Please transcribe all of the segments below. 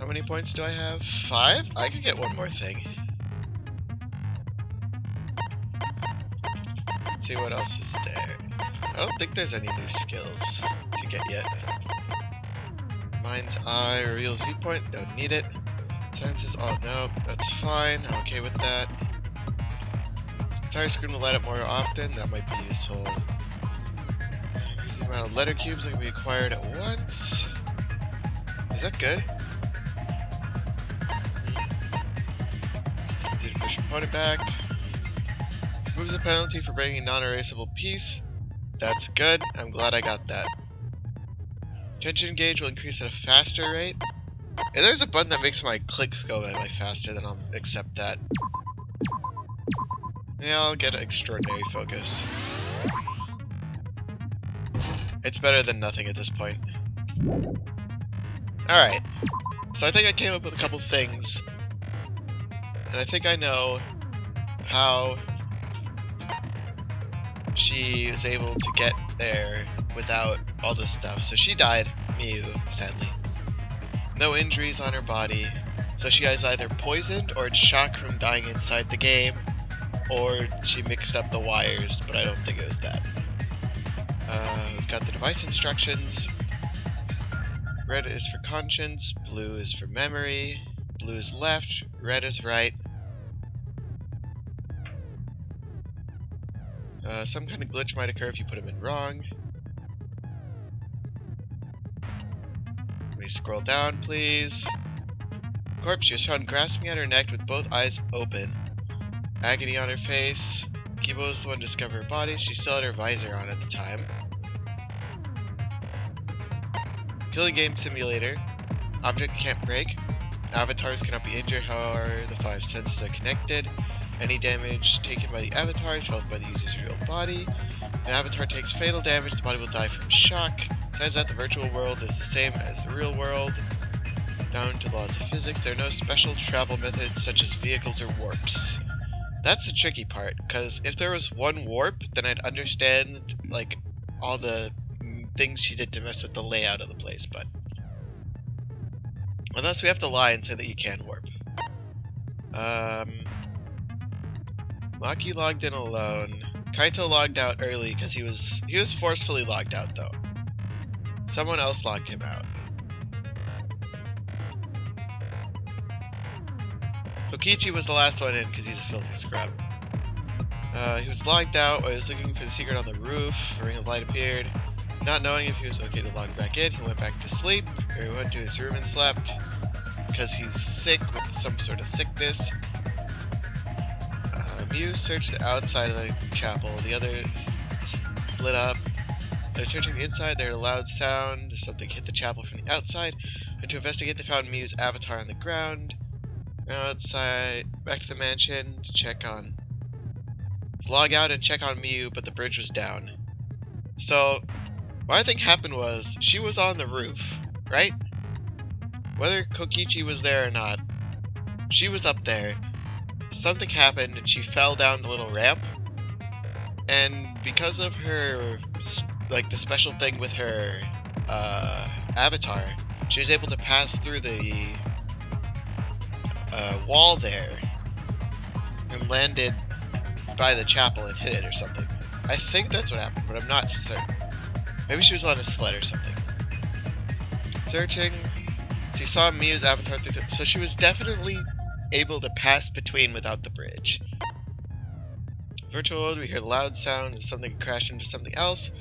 How many points do I have? 5? I could get one more thing. Let's see what else is there. I don't think there's any new skills to get yet. Mind's Eye reveals viewpoint. Don't need it. Senses. Oh no, that's fine. I'm okay with that. Tire screen will light up more often. That might be useful. The amount of letter cubes that can be acquired at once. Is that good? Need to push your opponent back. Moves a penalty for breaking a non-erasable piece. That's good. I'm glad I got that. Tension gauge will increase at a faster rate. If there's a button that makes my clicks go by faster, then I'll accept that. Yeah, I'll get extraordinary focus. It's better than nothing at this point. Alright. So I think I came up with a couple things. And I think I know how she was able to get there without all this stuff. So she died, Miu, sadly. No injuries on her body. So she is either poisoned or it's shock from dying inside the game, or she mixed up the wires, but I don't think it was that. We've got the device instructions. Red is for conscience, blue is for memory, blue is left, red is right. Some kind of glitch might occur if you put them in wrong. Let me scroll down, please. Corpse, she was found grasping at her neck with both eyes open. Agony on her face. Kibo was the one to discover her body. She still had her visor on at the time. Killing game simulator. Object can't break. Avatars cannot be injured, however, the 5 senses are connected. Any damage taken by the avatar is felt by the user's real body. An avatar takes fatal damage, the body will die from shock. Besides that, the virtual world is the same as the real world. Down to laws of physics, there are no special travel methods such as vehicles or warps. That's the tricky part, because if there was one warp, then I'd understand, like, all the things she did to mess with the layout of the place, but... unless we have to lie and say that you can warp. Maki logged in alone. Kaito logged out early because he was forcefully logged out though. Someone else logged him out. Kokichi was the last one in because he's a filthy scrub. He was logged out while he was looking for the secret on the roof. A ring of light appeared. Not knowing if he was okay to log back in, he went back to sleep, or he went to his room and slept because he's sick with some sort of sickness. Mew searched the outside of the chapel. The other split up. They were searching the inside. They heard a loud sound. Something hit the chapel from the outside. And to investigate, they found Mew's avatar on the ground. Now outside, back to the mansion to check on... log out and check on Mew, but the bridge was down. So, what I think happened was, she was on the roof, right? Whether Kokichi was there or not, she was up there. Something happened and she fell down the little ramp, and because of her, like, the special thing with her avatar, she was able to pass through the wall there and landed by the chapel and hit it or something. I think that's what happened, but I'm not certain. Maybe she was on a sled or something. Searching, she saw Miu's avatar through so she was definitely able to pass between without the bridge. Virtual world, we heard a loud sound as something crashed into something else.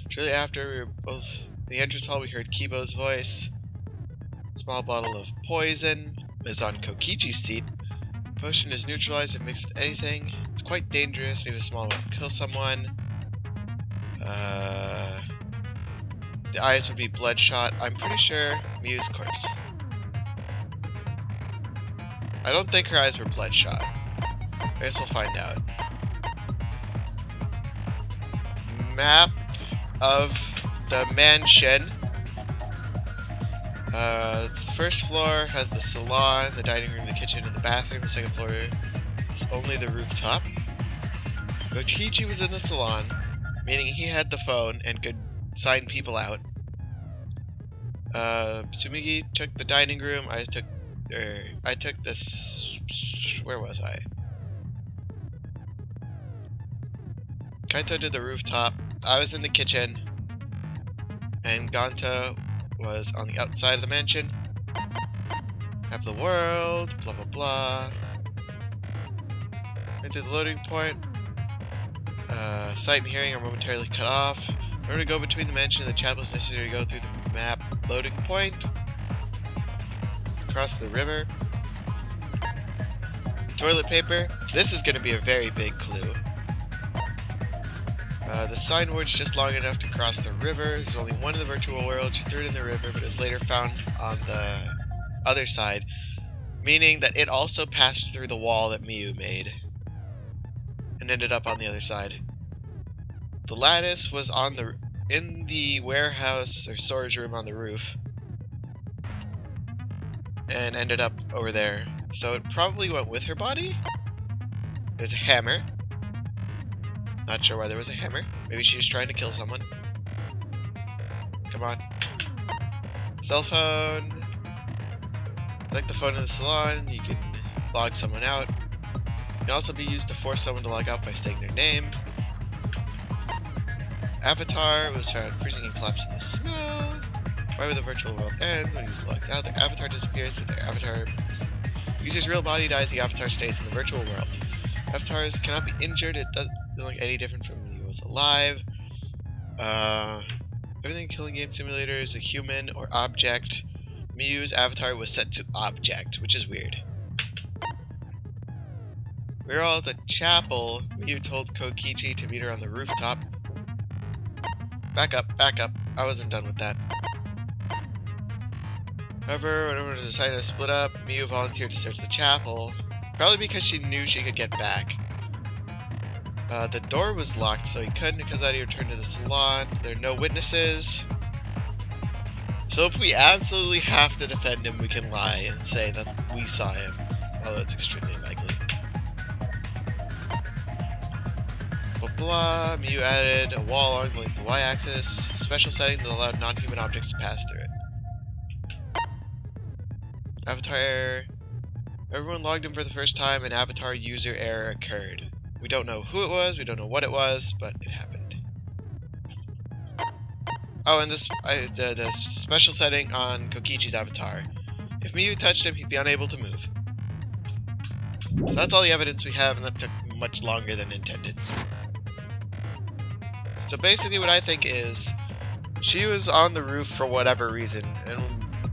Shortly after, we were both in the entrance hall. We heard Kibo's voice. Small bottle of poison is on Kokichi's seat. Potion is neutralized if mixed with anything. It's quite dangerous. Maybe a small one will kill someone. The eyes would be bloodshot. I'm pretty sure Miu's corpse. I don't think her eyes were bloodshot. I guess we'll find out. Map of the mansion. The first floor has the salon, the dining room, the kitchen, and the bathroom. The second floor is only the rooftop. Kokichi was in the salon, meaning he had the phone and could sign people out. Sumigi took the dining room, I took I took this. Where was I? Kaito did the rooftop. I was in the kitchen. And Ganta was on the outside of the mansion. Map of the world. Blah blah blah. Went to the loading point. Sight and hearing are momentarily cut off. In order to go between the mansion and the chapel, it's necessary to go through the map loading point. Across the river. Toilet paper. This is going to be a very big clue. The sign words just long enough to cross the river. There's only one in the virtual world. She threw it in the river, but it was later found on the other side, meaning that it also passed through the wall that Miyu made and ended up on the other side. The lattice was in the warehouse or storage room on the roof and ended up over there. So it probably went with her body. There's a hammer. Not sure why there was a hammer. Maybe she was trying to kill someone. Come on. Cell phone. Like the phone in the salon, you can log someone out. It can also be used to force someone to log out by saying their name. Avatar was found freezing and collapsed in the snow. Why would the virtual world end when he's logged out? The avatar disappears with their avatar. User's real body dies, the avatar stays in the virtual world. Avatars cannot be injured, it doesn't look any different from when he was alive. Everything in Killing Game Simulator is a human or object. Miyu's avatar was set to object, which is weird. We were all at the chapel. Miyu told Kokichi to meet her on the rooftop. Back up, back up. I wasn't done with that. However, when everyone decided to split up, Miyu volunteered to search the chapel. Probably because she knew she could get back. The door was locked, so he couldn't because he returned to the salon. There are no witnesses. So if we absolutely have to defend him, we can lie and say that we saw him. Although it's extremely likely. Blah blah. Miyu added a wall along the length of the y-axis. A special setting that allowed non-human objects to pass through it. Avatar. Everyone logged in for the first time and avatar user error occurred. We don't know who it was, we don't know what it was, but it happened. Oh, and the special setting on Kokichi's avatar. If Miyu touched him, he'd be unable to move. That's all the evidence we have, and that took much longer than intended. So basically what I think is, she was on the roof for whatever reason, and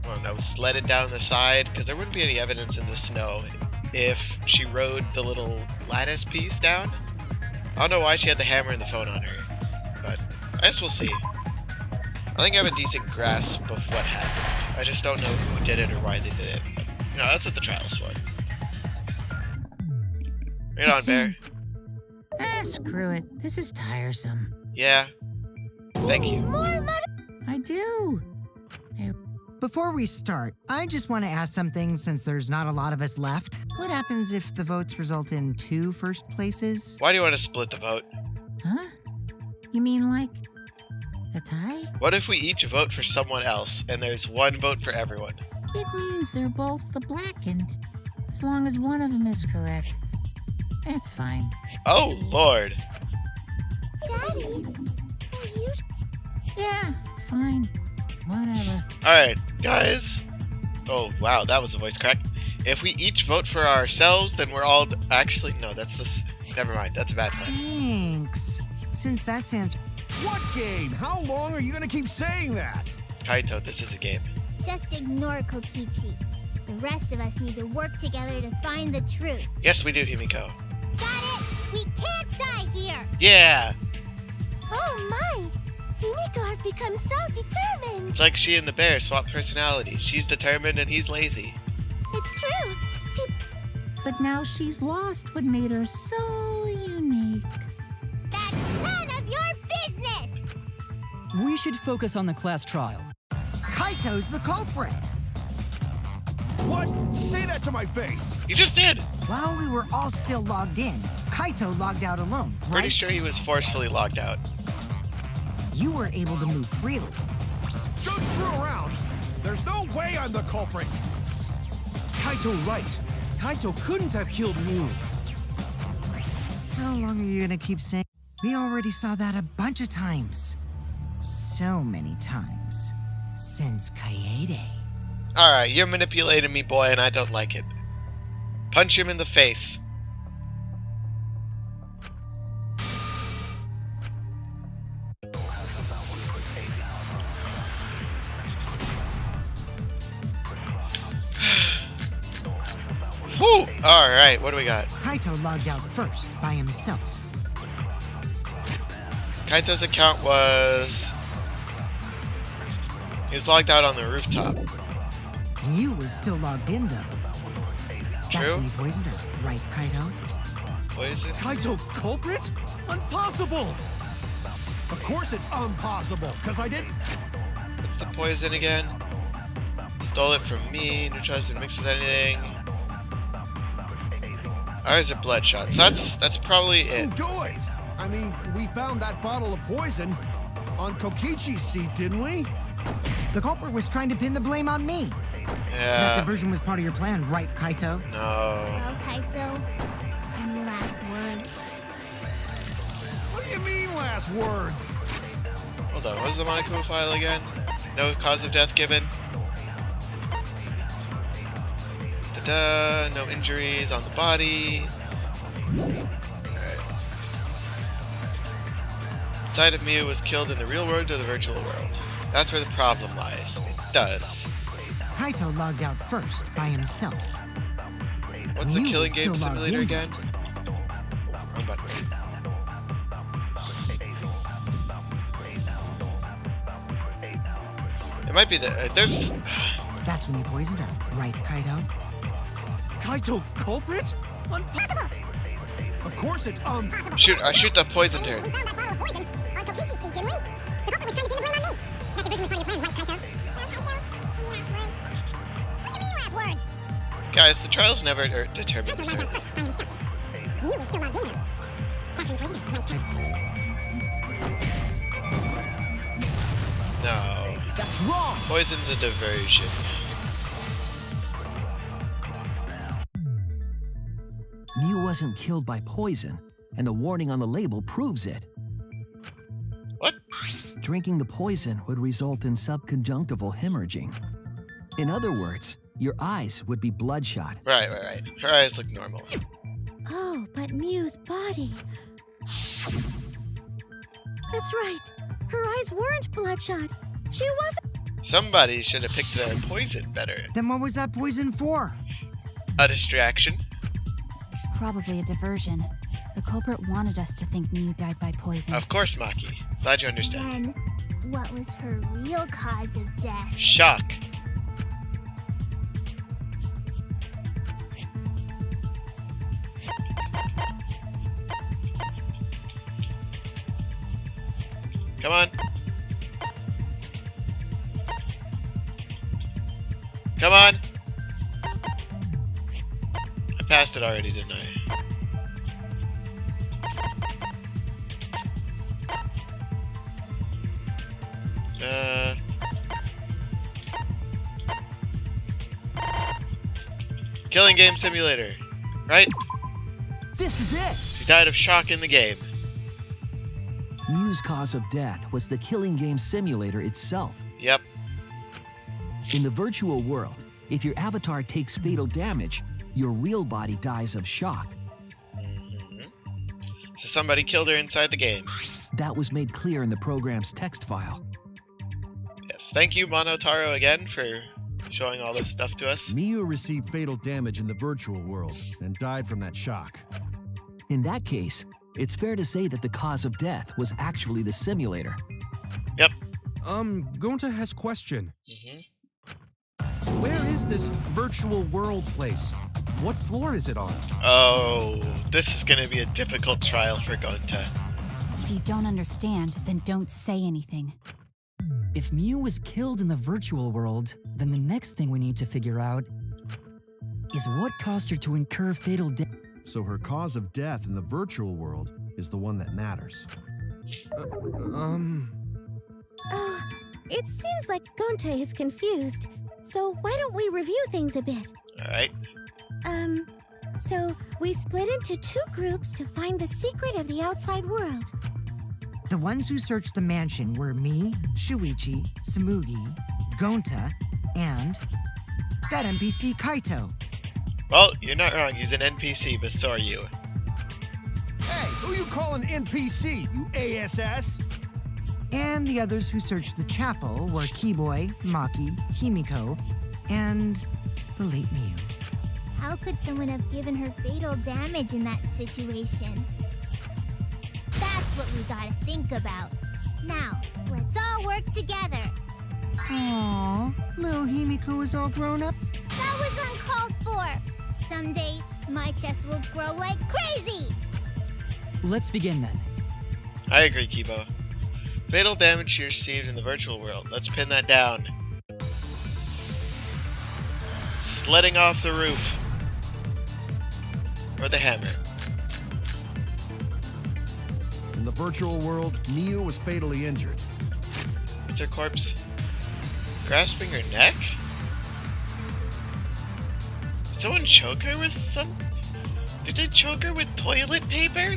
I don't know, sledded down the side, because there wouldn't be any evidence in the snow if she rode the little lattice piece down. I don't know why she had the hammer and the phone on her, but I guess we'll see. I think I have a decent grasp of what happened. I just don't know who did it or why they did it. But, you know, that's what the trial's for. Right on, Bear. Screw it. This is tiresome. Yeah. Thank you. I do. Before we start, I just want to ask something since there's not a lot of us left. What happens if the votes result in 2 first places? Why do you want to split the vote? Huh? You mean like a tie? What if we each vote for someone else and there's 1 vote for everyone? It means they're both the blackened. As long as one of them is correct. It's fine. Oh, Lord. Daddy, are you... Yeah, it's fine. Whatever. Alright, guys. Oh, wow, that was a voice crack. If we each vote for ourselves, then we're all... Actually, no, that's the... Never mind, that's a bad one. Thanks. Since that sounds... What game? How long are you gonna keep saying that? Kaito, this is a game. Just ignore Kokichi. The rest of us need to work together to find the truth. Yes, we do, Himiko. Got it? We can't die here! Yeah! Oh my! Himiko has become so determined! It's like she and the bear swap personalities. She's determined and he's lazy. It's true! But now she's lost what made her so unique. That's none of your business! We should focus on the class trial. Kaito's the culprit. What? Say that to my face! You just did! While we were all still logged in, Kaito logged out alone, right? Pretty sure he was forcefully logged out. You were able to move freely. Don't screw around! There's no way I'm the culprit! Kaito right. Kaito couldn't have killed Mew. How long are you gonna keep saying? We already saw that a bunch of times. So many times. Since Kaede. Alright, you're manipulating me, boy, and I don't like it. Punch him in the face. Whew! Alright, what do we got? Kaito logged out first by himself. Kaito's account was... He was logged out on the rooftop. You was still logged in though. That's True. when you poisoned her, right, Kaito? Poison? Kaito culprit? Impossible! Of course it's impossible, because I didn't. What's the poison again? Stole it from me, neutralized and mixed with anything. Eyes are bloodshot, so that's probably it. Do it! I mean, we found that bottle of poison on Kokichi's seat, didn't we? The culprit was trying to pin the blame on me. That Yeah. diversion was part of your plan, right, Kaito? No. Well, Kaito, any last words? What do you mean, last words? Hold on, what was the Monokuma file again? No cause of death given. Da-da, no injuries on the body. Alright. Side of Mew was killed in the real world or the virtual world. That's where the problem lies. It does. Kaito logged out first by himself. What's the You killing was game still logged simulator in, again? Wrong button. It might be the there's That's when you poisoned her, right, Kaito? Kaito culprit? Impossible! Of course it's shoot the poison turd. We found that bottle of poison on Kokichi's seat, didn't we? The culprit was trying to pin the blame on me. That diversion was part of your plan, right, Kaito? What do you mean last words? Guys, the trials never determined Kaito this logged out early. first by himself. You was still logged in though. That's when you poisoned her, right, Kaito? No. That's wrong! Poison's a diversion. Mew wasn't killed by poison, and the warning on the label proves it. What? Drinking the poison would result in subconjunctival hemorrhaging. In other words, your eyes would be bloodshot. Right. Her eyes look normal. Oh, but Mew's body. That's right. Her eyes weren't bloodshot. She wasn't. Somebody should have picked their poison better. Then what was that poison for? A distraction. Probably a diversion. The culprit wanted us to think Mew died by poison. Of course, Maki. Glad you understand. Then, what was her real cause of death? Shock. Come on. Come on. I passed it already, didn't I? Killing game simulator, right? This is it! She died of shock in the game. Mew's cause of death was the killing game simulator itself. Yep. In the virtual world, if your avatar takes fatal damage, your real body dies of shock. So somebody killed her inside the game. That was made clear in the program's text file. Yes. Thank you, Monotaro, again for showing all this stuff to us. Mew received fatal damage in the virtual world and died from that shock. In that case, it's fair to say that the cause of death was actually the simulator. Yep. Gonta has question. Mm-hmm. Where is this virtual world place? What floor is it on? Oh, this is going to be a difficult trial for Gonta. If you don't understand, then don't say anything. If Mew was killed in the virtual world, then the next thing we need to figure out is what caused her to incur fatal damage. So her cause of death in the virtual world is the one that matters. It seems like Gonta is confused. So why don't we review things a bit? Alright. So we split into 2 groups to find the secret of the outside world. The ones who searched the mansion were me, Shuichi, Samugi, Gonta, and that NPC Kaito. Well, you're not wrong. He's an NPC, but so are you. Hey, who you calling NPC, you ASS? And the others who searched the chapel were Keyboy, Maki, Himiko, and the late Miu. How could someone have given her fatal damage in that situation? That's what we gotta think about. Now, let's all work together. Aww, little Himiko is all grown up. That was uncalled for. Someday, my chest will grow like crazy. Let's begin then. I agree, Kibo. Fatal damage you received in the virtual world. Let's pin that down. Sledding off the roof. Or the hammer. In the virtual world, Miu was fatally injured. What's her corpse? Grasping her neck? Did someone choke her with some... Did they choke her with toilet paper?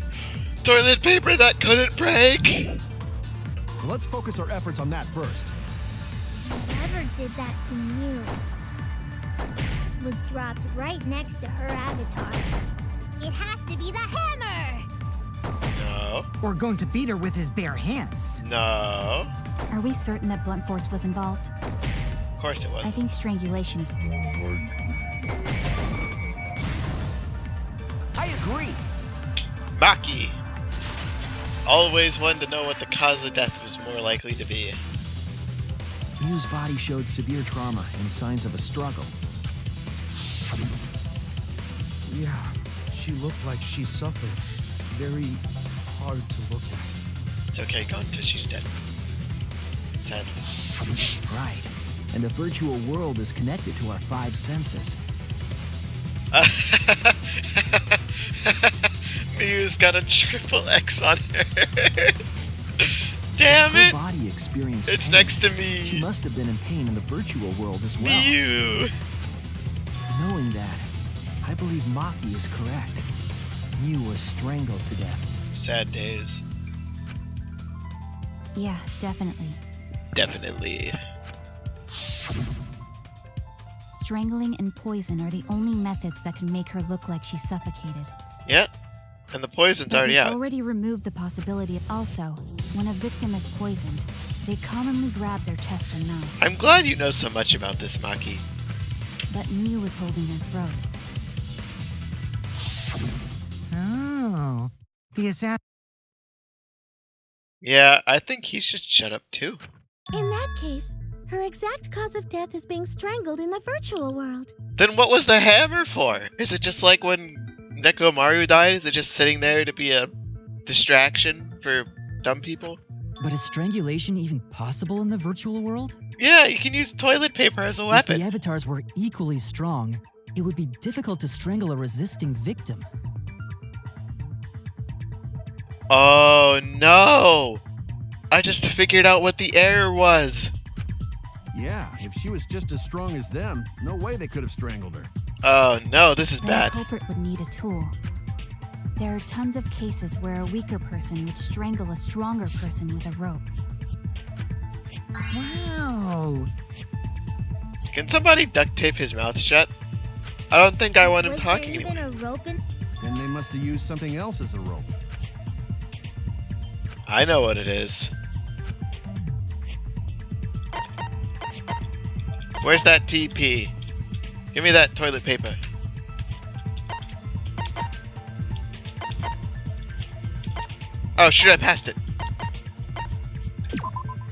Toilet paper that couldn't break! So let's focus our efforts on that first. Whoever did that to Mew was dropped right next to her avatar. It has to be the hammer! No. Or going to beat her with his bare hands. No. Are we certain that blunt force was involved? Of course it was. I think strangulation is... I agree. Maki! Always wanted to know what the cause of death was more likely to be. Miu's body showed severe trauma and signs of a struggle. Yeah, she looked like she suffered. Very hard to look at. It's okay, Gonta, she's dead. Sadly. Right. And the virtual world is connected to our 5 senses. Miu's got a triple X on her. Damn Her it! body experienced It's pain. next to She me. must have been in pain in the virtual world as well. Miu! Knowing that, I believe Maki is correct. Miu was strangled to death. Sad days. Yeah, definitely. Definitely. Strangling and poison are the only methods that can make her look like she's suffocated. Yeah. And the poison's But already we've out. already removed the possibility of... Also, when a victim is poisoned, they commonly grab their chest or mouth. I'm glad you know so much about this, Maki. But Mew was holding her throat. Oh, the assassin. Yeah, I think he should shut up too. In that case, her exact cause of death is being strangled in the virtual world. Then what was the hammer for? Is it just like when Nekomaru died? Is it just sitting there to be a distraction for dumb people? But is strangulation even possible in the virtual world? Yeah, you can use toilet paper as a If weapon. the avatars were equally strong, it would be difficult to strangle a resisting victim. Oh no! I just figured out what the error was. Yeah, if she was just as strong as them, no way they could have strangled her. Oh no, this is Then bad. the culprit would need a tool. There are tons of cases where a weaker person would strangle a stronger person with a rope. Wow. Can somebody duct tape his mouth shut? I don't think I want him Was talking there even anymore. a rope in? Then they must have used something else as a rope. I know what it is. Where's that TP? Give me that toilet paper. Oh shoot, I passed it.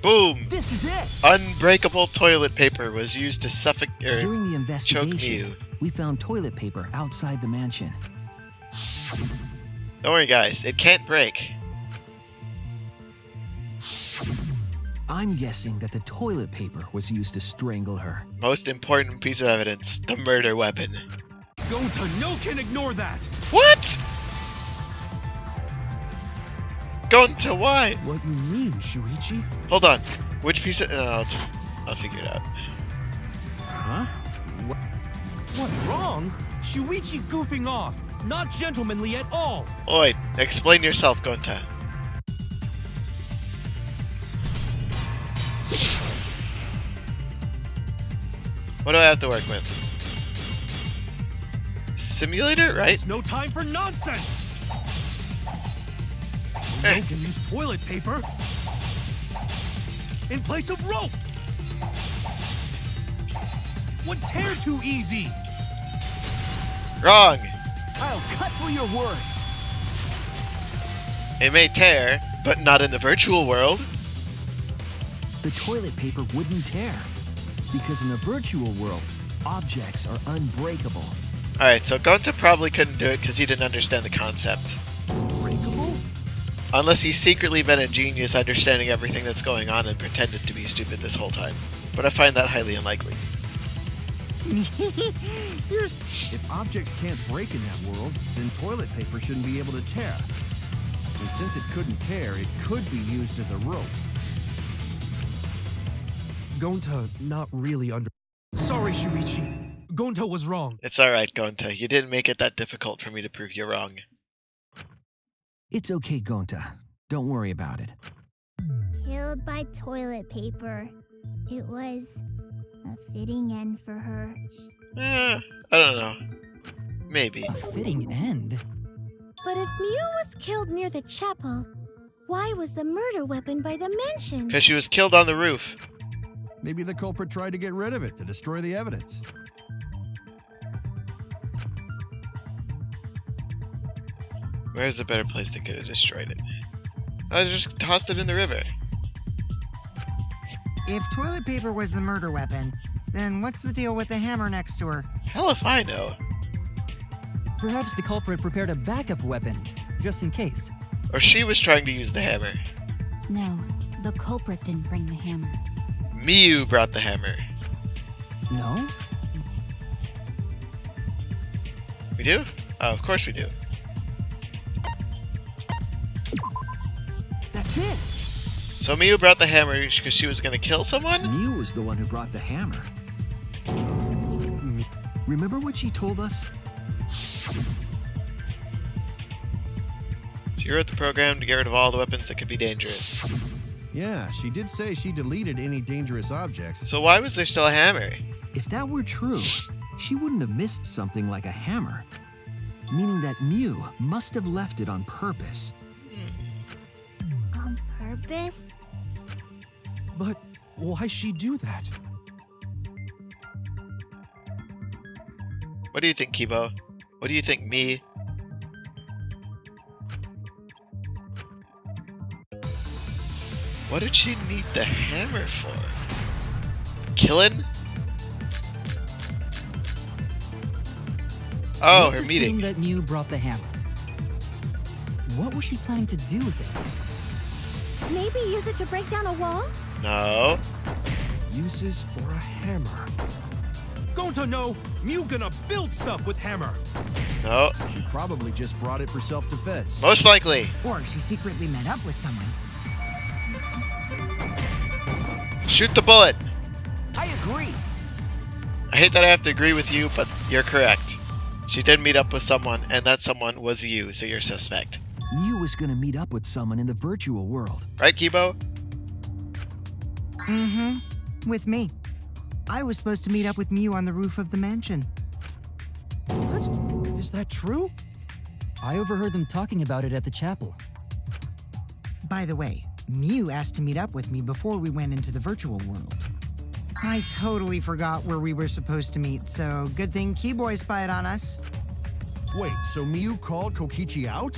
Boom! This is it! Unbreakable toilet paper was used to suffocate During the choke investigation, Mew. we found toilet paper outside the mansion. Don't worry guys, it can't break. I'm guessing that the toilet paper was used to strangle her. Most important piece of evidence, the murder weapon. Gonta, no can ignore that. What? Gonta, why? What you mean, Shuichi? Hold on. Which piece of... I'll figure it out. Huh? What, wrong? Shuichi goofing off. Not gentlemanly at all. Oi, explain yourself, Gonta. What do I have to work with? Simulator, right? It's no time for nonsense. No can use toilet paper in place of rope. Would tear too easy. Wrong. I'll cut through your words. It may tear, but not in the virtual world. The toilet paper wouldn't tear. Because in the virtual world, objects are unbreakable. Alright, so Gonta probably couldn't do it because he didn't understand the concept. Breakable? Unless he's secretly been a genius understanding everything that's going on and pretended to be stupid this whole time. But I find that highly unlikely. If objects can't break in that world, then toilet paper shouldn't be able to tear. And since it couldn't tear, it could be used as a rope. Gonta not really under. Sorry, Shuichi. Gonta was wrong. It's alright, Gonta. You didn't make it that difficult for me to prove you wrong. It's okay, Gonta. Don't worry about it. Killed by toilet paper. It was a fitting end for her. I don't know. Maybe. A fitting end? But if Mew was killed near the chapel, why was the murder weapon by the mansion? Because she was killed on the roof. Maybe the culprit tried to get rid of it to destroy the evidence. Where's the better place that could have destroyed it? I just tossed it in the river. If toilet paper was the murder weapon, then what's the deal with the hammer next to her? Hell if I know. Perhaps the culprit prepared a backup weapon, just in case. Or she was trying to use the hammer. No, the culprit didn't bring the hammer. Miyu brought the hammer. No? We do? Oh, of course we do. That's it! So Miyu brought the hammer because she was going to kill someone? Mew was the one who brought the hammer. Remember what she told us? She wrote the program to get rid of all the weapons that could be dangerous. Yeah, she did say she deleted any dangerous objects. So why was there still a hammer? If that were true, she wouldn't have missed something like a hammer. Meaning that Mew must have left it on purpose. On purpose? But why she do that? What do you think, Kibo? What do you think, me? What did she need the hammer for? Killing? Oh, Let's her assume meeting. that Mew brought the hammer. What was she planning to do with it? Maybe use it to break down a wall? No. Uses for a hammer. Gonta no! Mew gonna build stuff with hammer. No. She probably just brought it for self-defense. Most likely. Or she secretly met up with someone. Shoot the bullet. I agree. I hate that I have to agree with you, but you're correct. She did meet up with someone, and that someone was you, so you're suspect. Mew was gonna meet up with someone in the virtual world. Right, Kibo? Mm-hmm. With me. I was supposed to meet up with Mew on the roof of the mansion. What? Is that true? I overheard them talking about it at the chapel. By the way, Mew asked to meet up with me before we went into the virtual world. I totally forgot where we were supposed to meet, so good thing Keyboy spied on us. Wait, so Miyu called Kokichi out?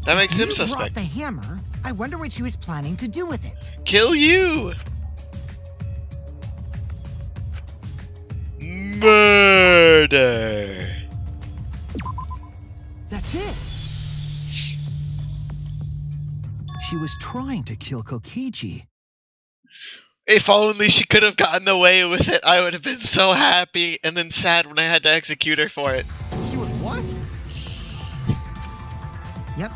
That makes him Mew brought suspect. the hammer. I wonder what she was planning to do with it. Kill you! Murder! That's it! She was trying to kill Kokichi. If only she could have gotten away with it, I would have been so happy and then sad when I had to execute her for it. She was what? Yep,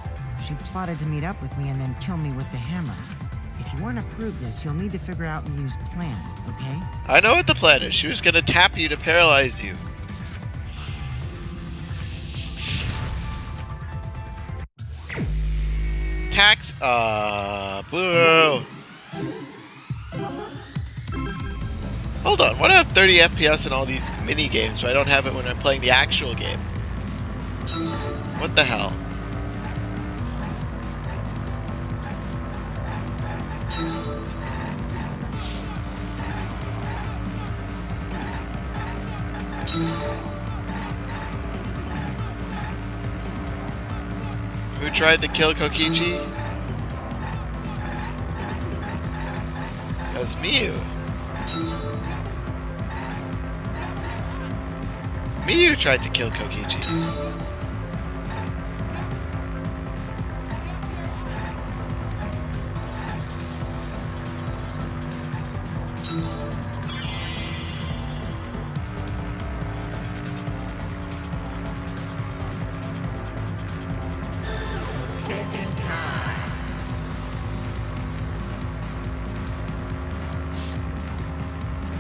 she plotted to meet up with me and then kill me with the hammer. If you want to prove this, you'll need to figure out Mew's plan, okay? I know what the plan is. She was gonna tap you to paralyze you. Boo. Hold on, why do I have 30 FPS in all these mini games, but I don't have it when I'm playing the actual game? What the hell? Who tried to kill Kokichi? That was Miu. Miu tried to kill Kokichi.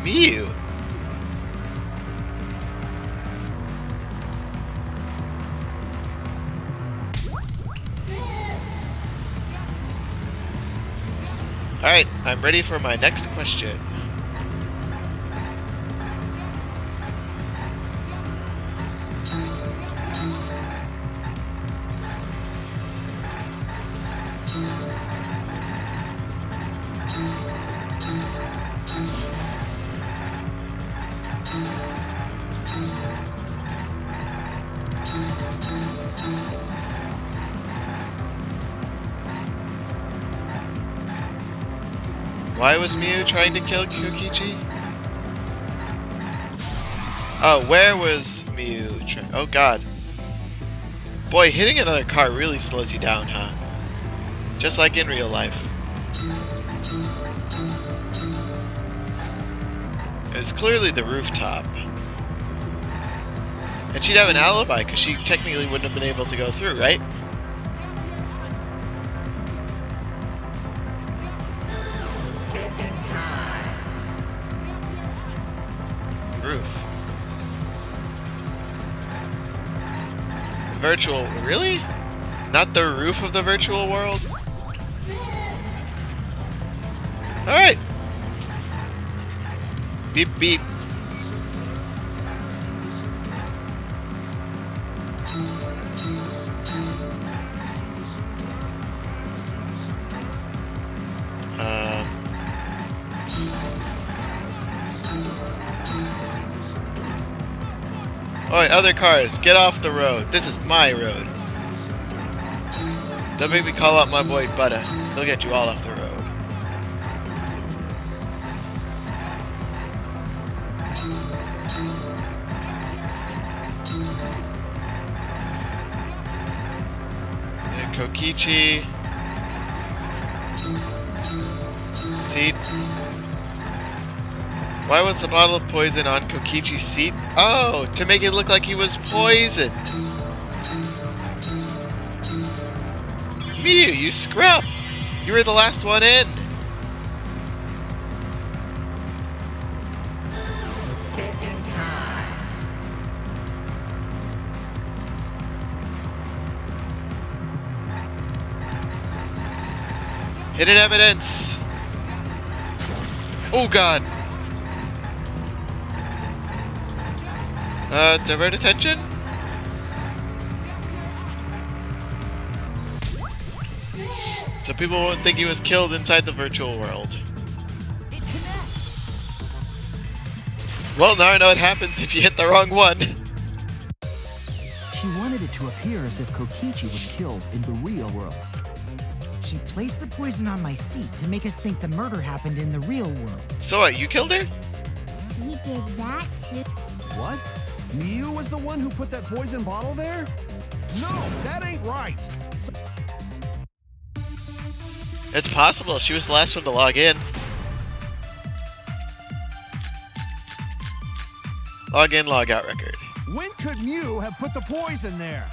Miu. Alright, I'm ready for my next question. Why was Miu trying to kill Kokichi? Oh, where was Miu? Oh god. Boy, hitting another car really slows you down, huh? Just like in real life. It was clearly the rooftop. And she'd have an alibi, because she technically wouldn't have been able to go through, right? Roof. The virtual... Really? Not the roof of the virtual world? Alright. Beep beep. Alright, other cars, get off the road. This is my road. Don't make me call out my boy Butter. He'll get you all off the road. And Kokichi. Seat. Why was the bottle of poison on Kokichi's seat? Oh, to make it look like he was poisoned. Miu, you scrub! You were the last one in. Hidden evidence. Oh god. Divert attention? So people won't think he was killed inside the virtual world. Well, now I know what happens if you hit the wrong one. She wanted it to appear as if Kokichi was killed in the real world. She placed the poison on my seat to make us think the murder happened in the real world. So what, you killed her? He did that too. What? Miu was the one who put that poison bottle there? No, that ain't right. It's possible. She was the last one to log in. Log in, log out record. When could Miu have put the poison there?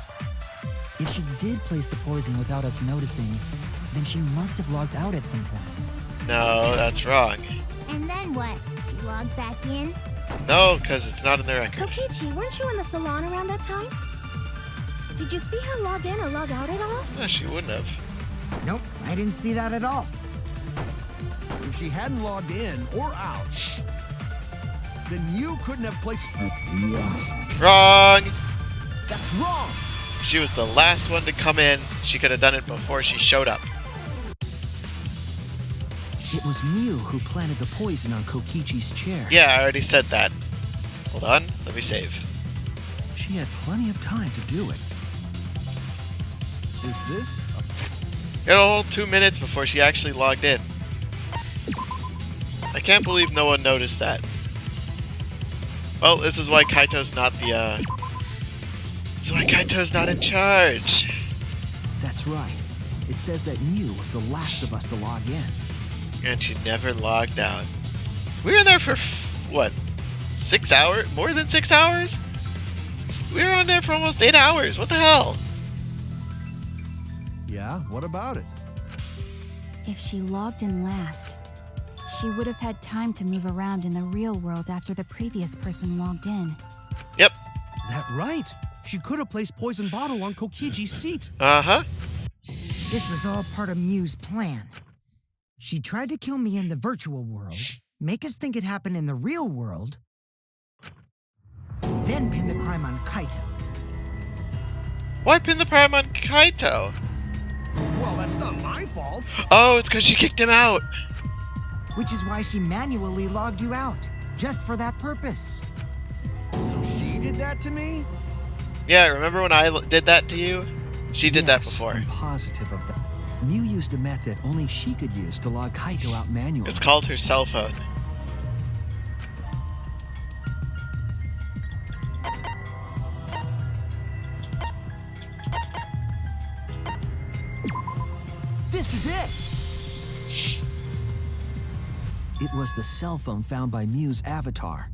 If she did place the poison without us noticing, then she must have logged out at some point. No, that's wrong. And then what? She logged back in? No, because it's not in the record. Kokichi, weren't you in the salon around that time? Did you see her log in or log out at all? No, she wouldn't have. Nope, I didn't see that at all. If she hadn't logged in or out, then you couldn't have placed... Wrong! That's wrong! She was the last one to come in. She could have done it before she showed up. It was Mew who planted the poison on Kokichi's chair. Yeah, I already said that. Hold on, let me save. She had plenty of time to do it. Is this... Got a whole 2 minutes before she actually logged in. I can't believe no one noticed that. Well, this is why Kaito's not the, This is why Kaito's not in charge. That's right. It says that Mew was the last of us to log in. And she never logged out. We were there for, what, 6 hours? More than 6 hours? We were on there for almost 8 hours. What the hell? Yeah, what about it? If she logged in last, she would have had time to move around in the real world after the previous person logged in. Yep. That right. She could have placed poison bottle on Kokichi's seat. Uh-huh. This was all part of Mew's plan. She tried to kill me in the virtual world, make us think it happened in the real world, then pin the crime on Kaito. Why pin the crime on Kaito? Well, that's not my fault. Oh, it's because she kicked him out. Which is why she manually logged you out, just for that purpose. So she did that to me? Yeah, remember when I did that to you? She did that Yes, before. I'm positive of that. Mew used a method only she could use to log Kaito out manually. It's called her cell phone. This is it! It was the cell phone found by Mew's avatar.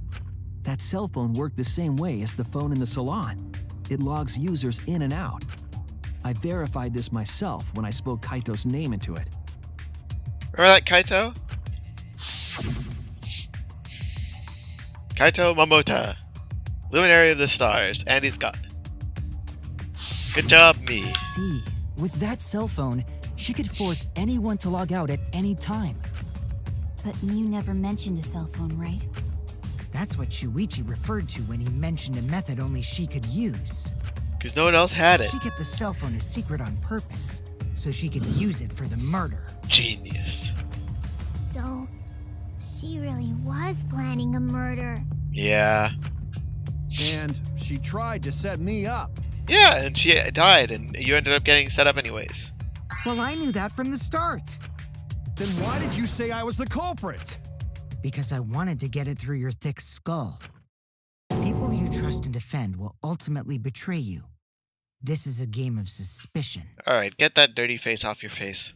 That cell phone worked the same way as the phone in the salon. It logs users in and out. I verified this myself when I spoke Kaito's name into it. Remember that, Kaito? Kaito Momota, luminary of the stars, and he's gone. Good job, me. See, with that cell phone, she could force anyone to log out at any time. But Mew never mentioned a cell phone, right? That's what Shuichi referred to when he mentioned a method only she could use. Because no one else had it. She kept the cell phone a secret on purpose, so she could use it for the murder. Genius. So, she really was planning a murder. Yeah. And she tried to set me up. Yeah, and she died, and you ended up getting set up anyways. Well, I knew that from the start. Then why did you say I was the culprit? Because I wanted to get it through your thick skull. People you trust and defend will ultimately betray you. This is a game of suspicion. Alright, get that dirty face off your face.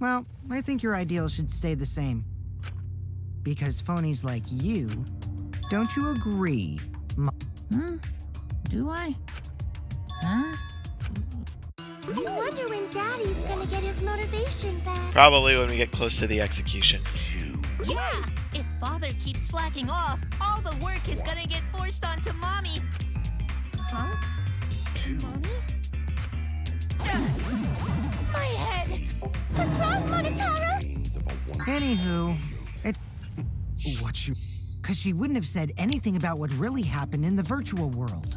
Well, I think your ideals should stay the same. Because phonies like you, don't you agree? Do I? Huh? I wonder when Daddy's gonna get his motivation back. Probably when we get close to the execution. Yeah, if Father keeps slacking off, all the work is gonna get forced onto Mommy. Huh? Mommy? My head! What's wrong, Monotaro? Anywho, it's What you... because she wouldn't have said anything about what really happened in the virtual world.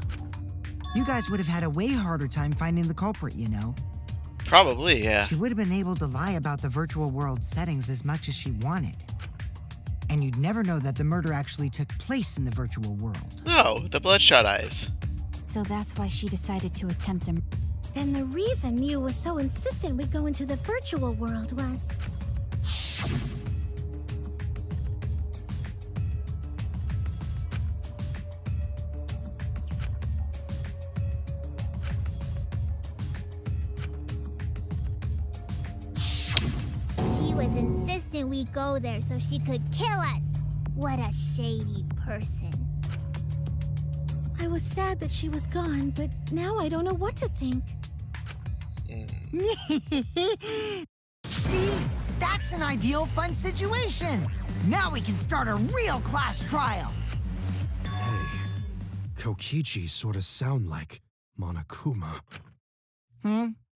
You guys would have had a way harder time finding the culprit, you know. Probably, yeah. She would have been able to lie about the virtual world settings as much as she wanted. And you'd never know that the murder actually took place in the virtual world. No, the bloodshot eyes. So that's why she decided to attempt a... Then the reason Mew was so insistent we go into the virtual world was... She was insistent we go there so she could kill us. What a shady person. I was sad that she was gone, but now I don't know what to think. See? That's an ideal fun situation. Now we can start a real class trial. Hey, Kokichi sort of sound like Monokuma.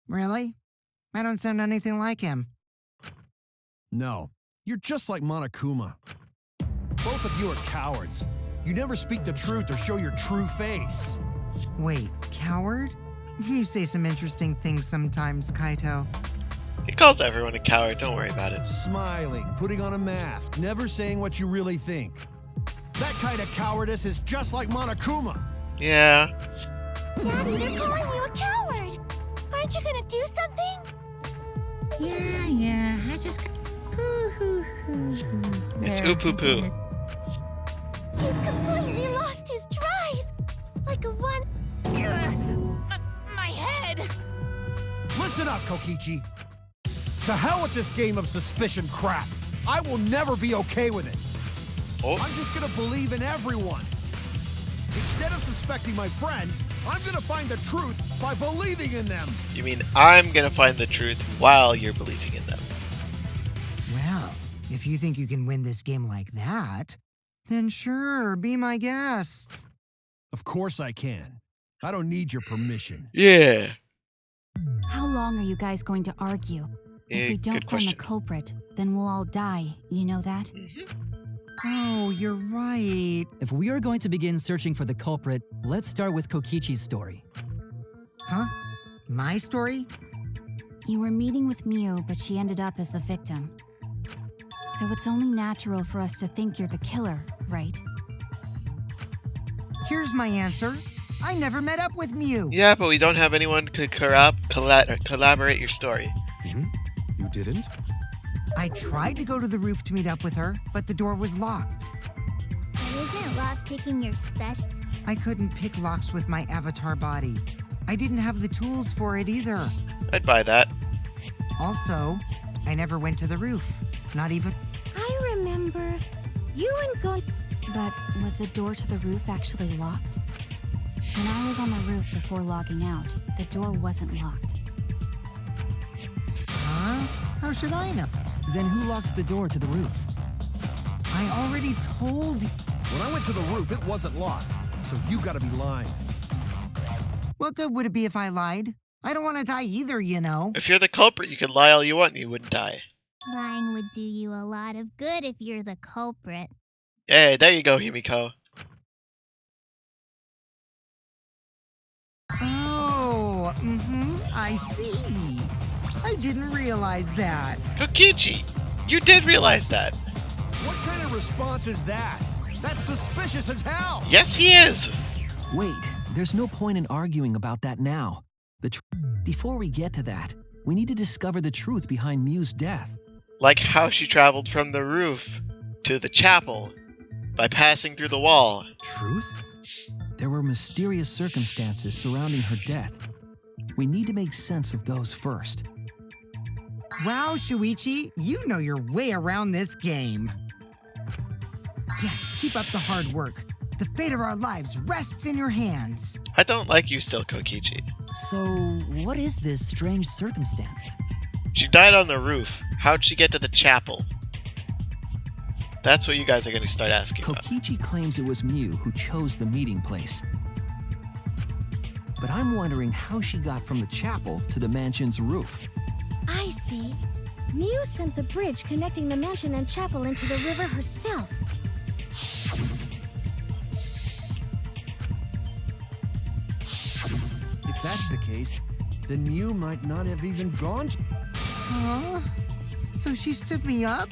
Really? I don't sound anything like him. No, you're just like Monokuma. Both of you are cowards. You never speak the truth or show your true face. Wait, coward? You say some interesting things sometimes, Kaito. He calls everyone a coward, don't worry about it. Smiling, putting on a mask, never saying what you really think. That kind of cowardice is just like Monokuma. Yeah. Daddy, they're calling you a coward! Aren't you gonna do something? Yeah, I just... It's oo-poo-poo. He's completely lost his drive! Like a one... My head! Listen up, Kokichi. To hell with this game of suspicion crap. I will never be okay with it. Oh. I'm just gonna believe in everyone. Instead of suspecting my friends, I'm gonna find the truth by believing in them. You mean I'm gonna find the truth while you're believing in them? Well, if you think you can win this game like that, then sure, be my guest. Of course I can. I don't need your permission. Yeah. How long are you guys going to argue? If we don't good find the question. culprit, then we'll all die. You know that? Oh, you're right. If we are going to begin searching for the culprit, let's start with Kokichi's story. Huh? My story? You were meeting with Miu, but she ended up as the victim. So it's only natural for us to think you're the killer, right? Here's my answer. I never met up with Miu. Yeah, but we don't have anyone to collaborate your story. You didn't? I tried to go to the roof to meet up with her, but the door was locked. Isn't lockpicking your special? I couldn't pick locks with my avatar body. I didn't have the tools for it either. I'd buy that. Also, I never went to the roof. Not even... I remember. You and Gon... But was the door to the roof actually locked? When I was on the roof before logging out, the door wasn't locked. Huh? How should I know? Then who locks the door to the roof? I already told you. When I went to the roof, it wasn't locked. So you gotta be lying. What good would it be if I lied? I don't want to die either, you know. If you're the culprit, you could lie all you want and you wouldn't die. Lying would do you a lot of good if you're the culprit. Hey, there you go, Himiko. Oh, I see. I didn't realize that. Kokichi! You did realize that. What kind of response is that? That's suspicious as hell! Yes, he is! Wait, there's no point in arguing about that now. Before we get to that, we need to discover the truth behind Miu's death. Like how she traveled from the roof to the chapel by passing through the wall. Truth? There were mysterious circumstances surrounding her death. We need to make sense of those first. Wow, Shuichi, you know your way around this game. Yes, keep up the hard work. The fate of our lives rests in your hands. I don't like you still, Kokichi. So, what is this strange circumstance? She died on the roof. How'd she get to the chapel? That's what you guys are going to start asking about. Kokichi claims it was Miu who chose the meeting place. But I'm wondering how she got from the chapel to the mansion's roof. I see. Miu sent the bridge connecting the mansion and chapel into the river herself. If that's the case, then Miu might not have even gone to... Huh? So she stood me up?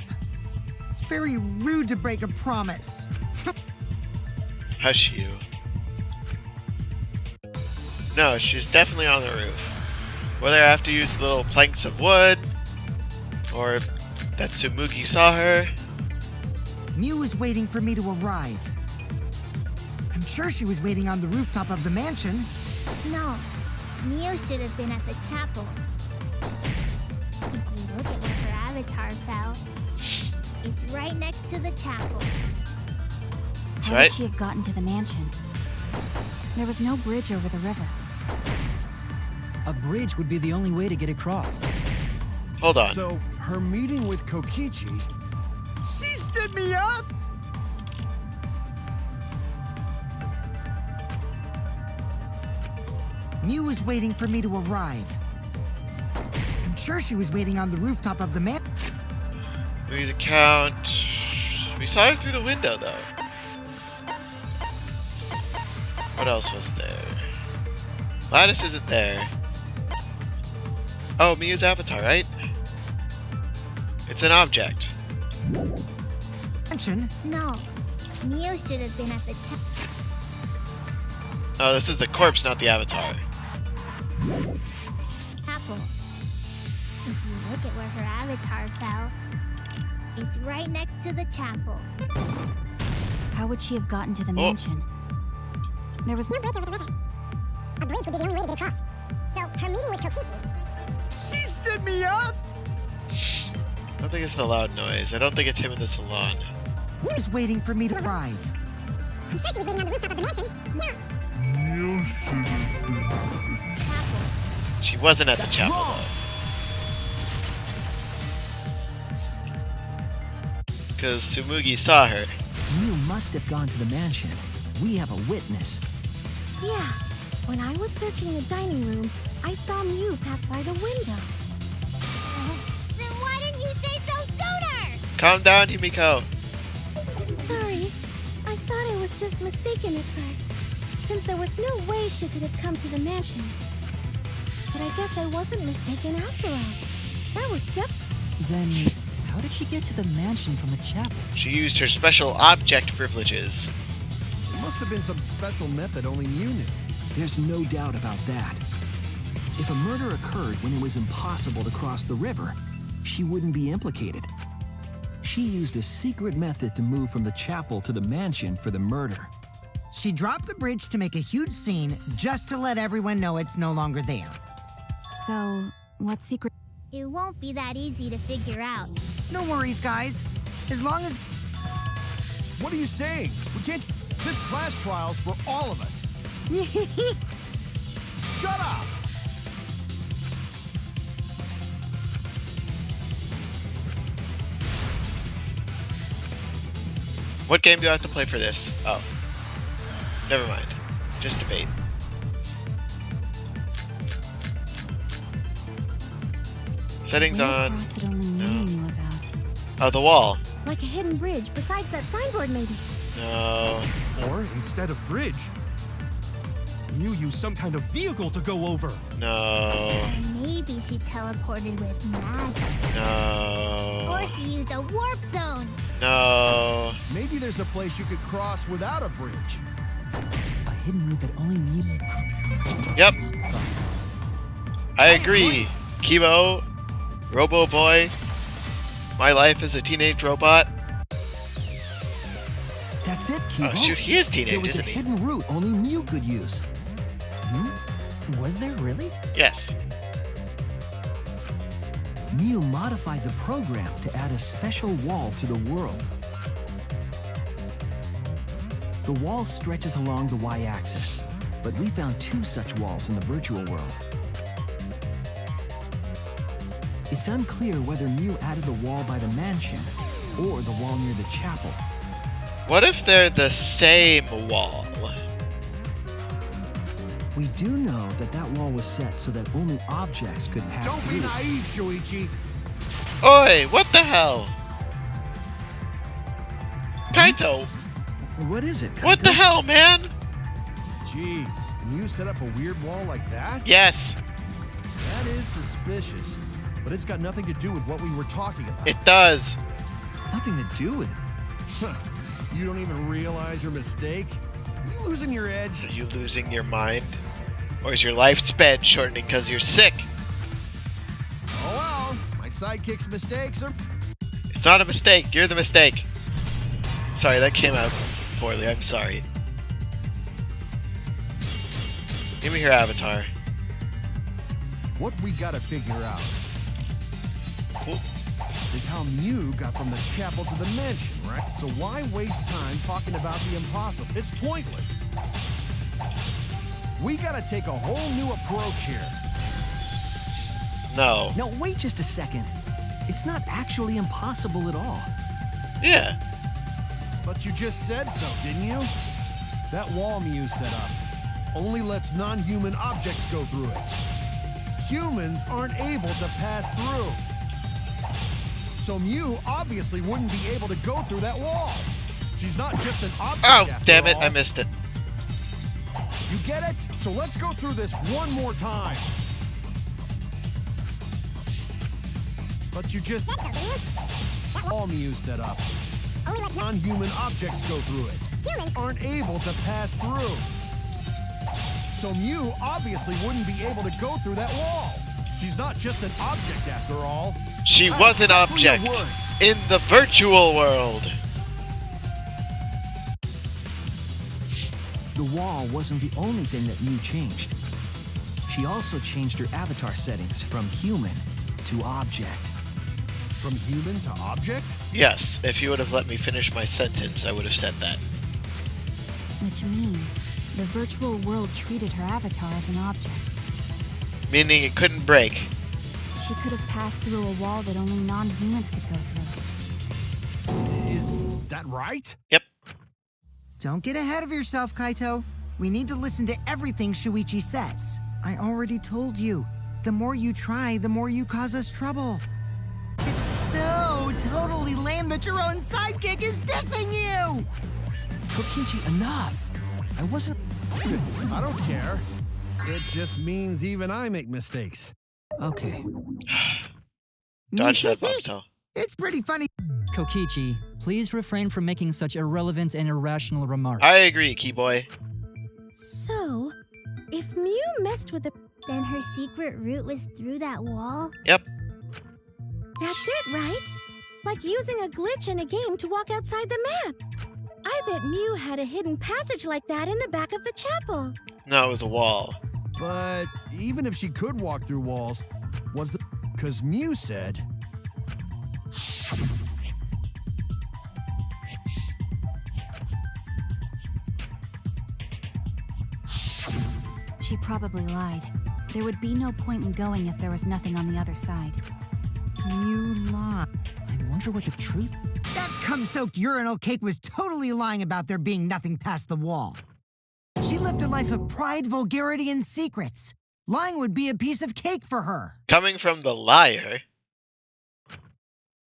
It's very rude to break a promise. Hush you. No, she's definitely on the roof. Whether I have to use the little planks of wood, or that Tsumugi saw her. Miu was waiting for me to arrive. I'm sure she was waiting on the rooftop of the mansion. No, Miu should have been at the chapel. If you look at where her avatar fell, it's right next to the chapel. That's How right. would she have gotten to the mansion? There was no bridge over the river. A bridge would be the only way to get across. Hold on. So, her meeting with Kokichi... She stood me up! Miu was waiting for me to arrive. I'm sure she was waiting on the rooftop of the man. Louise account. We saw her through the window, though. What else was there? Gladys isn't there. Oh, Mia's avatar, right? It's an object. Mansion? No, Mew should have been at the Oh, this is the corpse, not the avatar. chapel. If you look at where her avatar fell, it's right next to the chapel. How would she have gotten to the mansion? There was no bridge over the river. A bridge would be the only way to get across. So her meeting with Kokichi. She stood me up! I don't think it's the loud noise. I don't think it's him in the salon. He was waiting for me to arrive. I'm sure she was waiting on the rooftop of the mansion. Chapel. She wasn't at the chapel, though. Because Tsumugi saw her. Mew must have gone to the mansion. We have a witness. Yeah, when I was searching the dining room, I saw Mew pass by the window. Then why didn't you say so sooner? Calm down, Himiko. Sorry, I thought I was just mistaken at first, since there was no way she could have come to the mansion. But I guess I wasn't mistaken after all. That was Then, how did she get to the mansion from the chapel? She used her special object privileges. There must have been some special method only Mew knew. There's no doubt about that. If a murder occurred when it was impossible to cross the river, she wouldn't be implicated. She used a secret method to move from the chapel to the mansion for the murder. She dropped the bridge to make a huge scene just to let everyone know it's no longer there. So, what secret? It won't be that easy to figure out. No worries, guys. As long as... What are you saying? We can't. This class trial's for all of us. Shut up! What game do I have to play for this? Oh. Never mind. Just debate. Settings Way on. across it only Mew knew about. Oh, the wall. like a hidden bridge besides that signboard, maybe. No. Or instead of bridge, Mew used some kind of vehicle to go over. No. Maybe she teleported with magic. No. Or she used a warp zone. No. Maybe there's a place you could cross without a bridge. A hidden route that only Mew Yep. cross. I agree. Kibo, Robo Boy, My Life as a Teenage Robot. That's it, Kibo. Oh shoot, he is teenage, There was a isn't he? hidden route only Mew could use. Was there really? Yes. Mew modified the program to add a special wall to the world. The wall stretches along the y-axis, but we found 2 such walls in the virtual world. It's unclear whether Mew added the wall by the mansion or the wall near the chapel. What if they're the same wall? We do know that that wall was set so that only objects could pass Don't be through. naive, Shuichi. Oi, what the hell? Kaito, What is it? what the Kaito? hell, man? Jeez, and you set up a weird wall like that? Yes, That is suspicious. But it's got nothing to do with what we were talking about. it does. Nothing to do with it. Huh. You don't even realize your mistake? You losing your edge? Are you losing your mind? Or is your lifespan shortening because you're sick? Oh well, my sidekick's mistakes are... It's not a mistake, you're the mistake. Sorry, that came out poorly, I'm sorry. Give me your avatar. What we gotta figure out Cool. is how Mew got from the chapel to the mansion, right? So why waste time talking about the impossible? It's pointless. We gotta take a whole new approach here. No. No, wait just a second. It's not actually impossible at all. Yeah. But you just said so, didn't you? That wall Mew set up only lets non-human objects go through it. humans aren't able to pass through. So Mew obviously wouldn't be able to go through that wall. She's not just an object. Oh, after damn it, all. I missed it. You get it? So let's go through this one more time. But you just... all Mews set up. Non-human objects go through it. Humans aren't able to pass through. So Mew obviously wouldn't be able to go through that wall. She's not just an object after all. She was an object in the virtual world. The wall wasn't the only thing that Mew changed. She also changed her avatar settings from human to object. From human to object? Yes, if you would have let me finish my sentence, I would have said that. Which means the virtual world treated her avatar as an object. Meaning it couldn't break. She could have passed through a wall that only non-humans could go through. Is that right? Yep. Don't get ahead of yourself, Kaito. We need to listen to everything Shuichi says. I already told you. The more you try, the more you cause us trouble. It's so totally lame that your own sidekick is dissing you! Kokichi, enough! I wasn't... I don't care. It just means even I make mistakes. Okay. Dodge that bombshell. It's pretty funny. Kokichi, please refrain from making such irrelevant and irrational remarks. I agree, Keyboy. So, if Mew messed with the... Then her secret route was through that wall? Yep. That's it, right? Like using a glitch in a game to walk outside the map. I bet Mew had a hidden passage like that in the back of the chapel. No, it was a wall. But even if she could walk through walls, was the... Because Mew said... She probably lied. There would be no point in going if there was nothing on the other side. You lie. I wonder what the truth... That cum-soaked urinal cake was totally lying about there being nothing past the wall. She lived a life of pride, vulgarity, and secrets. Lying would be a piece of cake for her. Coming from the liar.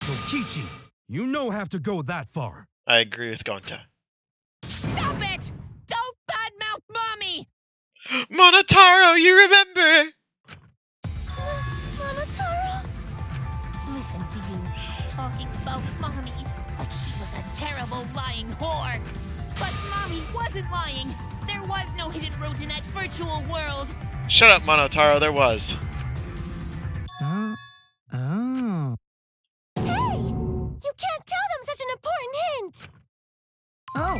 Kokichi, you no have to go that far. I agree with Gonta. Stop it! Don't badmouth Mommy! Monotaro, you remember? Monotaro? Listen to you, talking about Mommy like she was a terrible lying whore. But Mommy wasn't lying. There was no hidden route in that virtual world. Shut up, Monotaro, there was. Oh. Hey! You can't tell them such an important hint! Oh,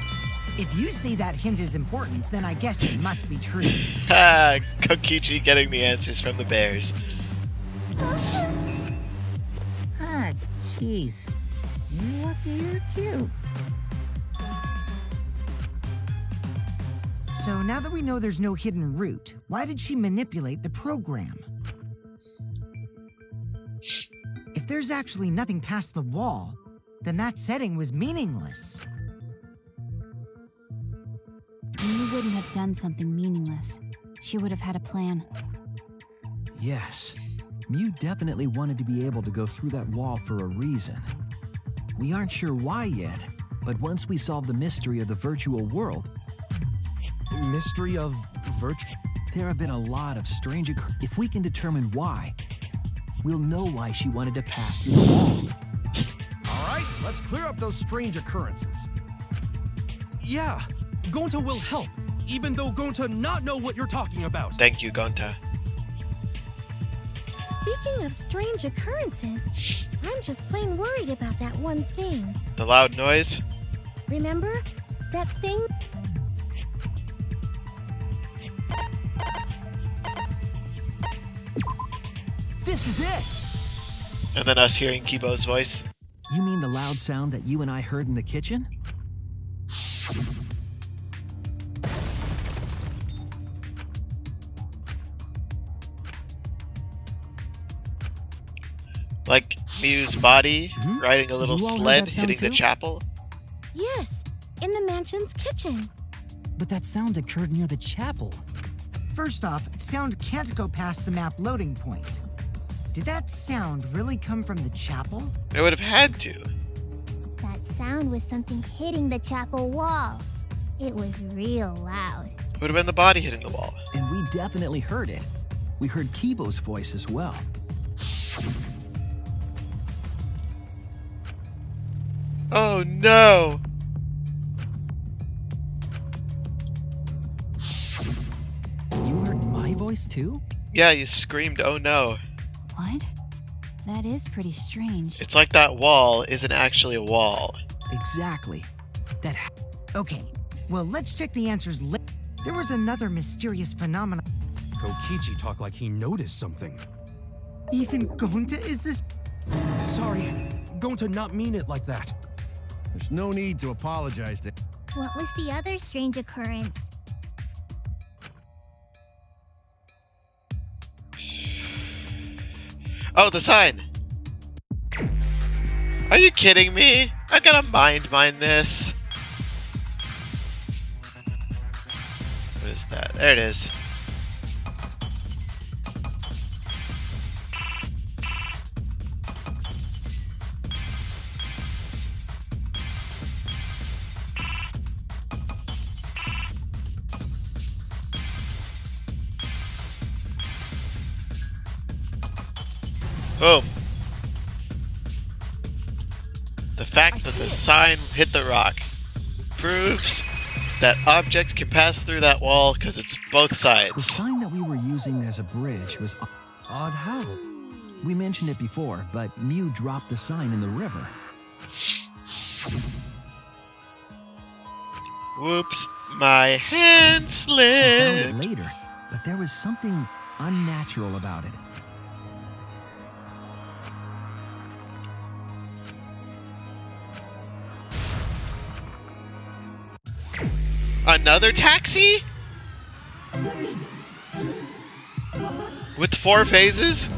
if you say that hint is important, then I guess it must be true. Ha! Kokichi getting the answers from the bears. Oh, shoot! Ah, jeez. You're lucky you're cute. So now that we know there's no hidden route, why did she manipulate the program? If there's actually nothing past the wall, then that setting was meaningless. Mew wouldn't have done something meaningless. She would have had a plan. Yes. Mew definitely wanted to be able to go through that wall for a reason. We aren't sure why yet, but once we solve the mystery of the virtual world... Mystery of There have been a lot of strange If we can determine why, we'll know why she wanted to pass through the wall. All right, let's clear up those strange occurrences. Yeah, Gonta will help, even though Gonta not know what you're talking about. Thank you, Gonta. Speaking of strange occurrences, I'm just plain worried about that one thing. The loud noise? Remember? That thing? This is it! And then us hearing Kibo's voice. You mean the loud sound that you and I heard in the kitchen? Like Mew's body riding a little You all heard sled that sound hitting the too? chapel? Yes, in the mansion's kitchen. But that sound occurred near the chapel. First off, sound can't go past the map loading point. Did that sound really come from the chapel? It would have had to. That sound was something hitting the chapel wall. It was real loud. It would have been the body hitting the wall. And we definitely heard it. We heard Kibo's voice as well. Oh no! You heard my voice too? Yeah, you screamed, oh no. What? That is pretty strange. It's like that wall isn't actually a wall. Exactly. That Okay, well, let's check the answers later. There was another mysterious phenomenon. Kokichi talked like he noticed something. Even Gonta is this. Sorry, going to not mean it like that. There's no need to apologize to. What was the other strange occurrence? Oh, the sign! Are you kidding me? I gotta mind this. What is that? There it is. Boom. The fact that the sign hit the rock proves that objects can pass through that wall because it's both the sides. sign that we were using as a bridge was odd. How? We mentioned it before, but Mew dropped the sign in the river. Whoops, my hand We found slipped. it later, but there was something unnatural about it. Another taxi? With 4 phases?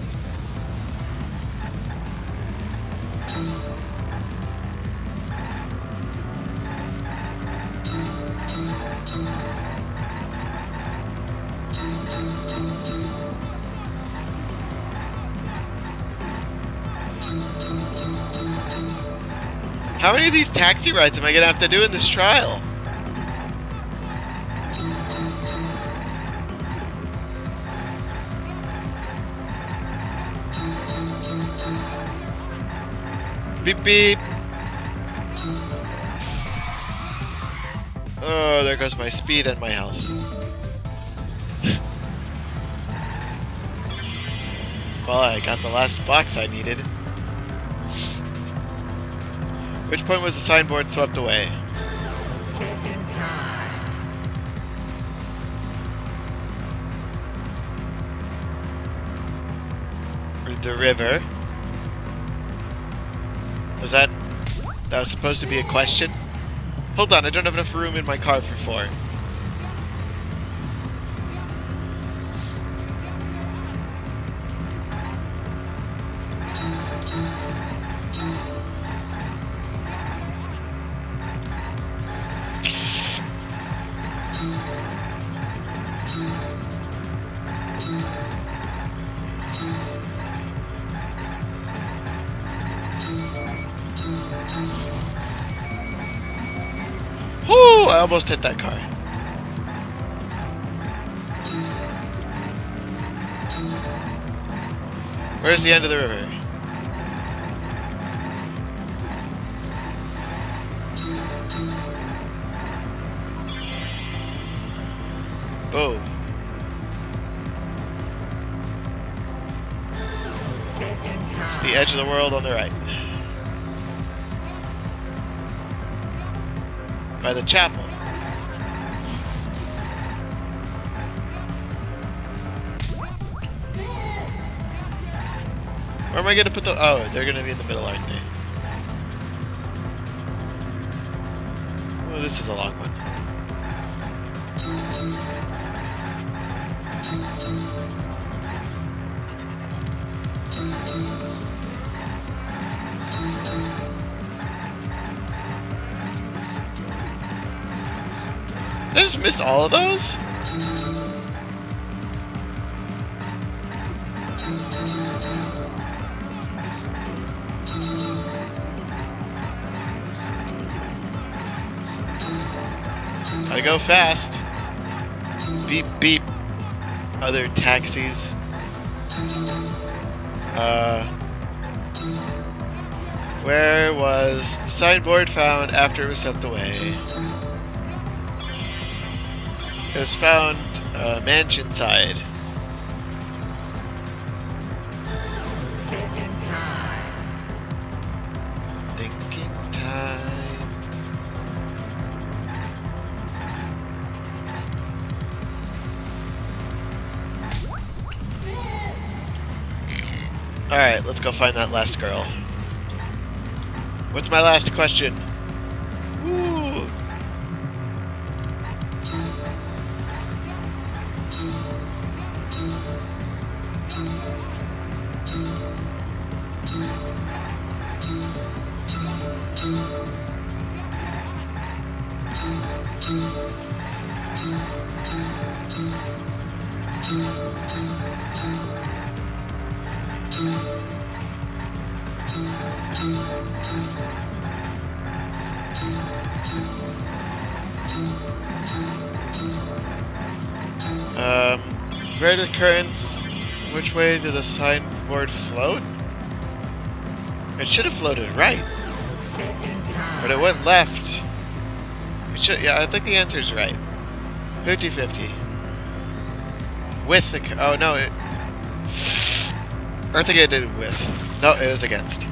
How many of these taxi rides am I gonna have to do in this trial? Beep beep. Oh, there goes my speed and my health. Well, I got the last box I needed. Which point was the signboard swept away? Or the river. Was that was supposed to be a question? Hold on, I don't have enough room in my car for 4. Whoo! I almost hit that car. Where's the end of the river? Boom. It's the edge of the world on the right. By the chapel. Where am I gonna put the... Oh, they're gonna be in the middle, aren't they? Oh, this is a long one. Did I just miss all of those? go fast. Beep, beep. Other taxis. Where was the signboard found after it was swept away? It was found mansion side. Thinking time. Alright, let's go find that last girl. What's my last question? Woo! Where do the currents? Which way did the signboard float? It should have floated right, but it went left. It should. Yeah, I think the answer is right. 50-50. With the. Oh no! I think I did it with. No, it was against.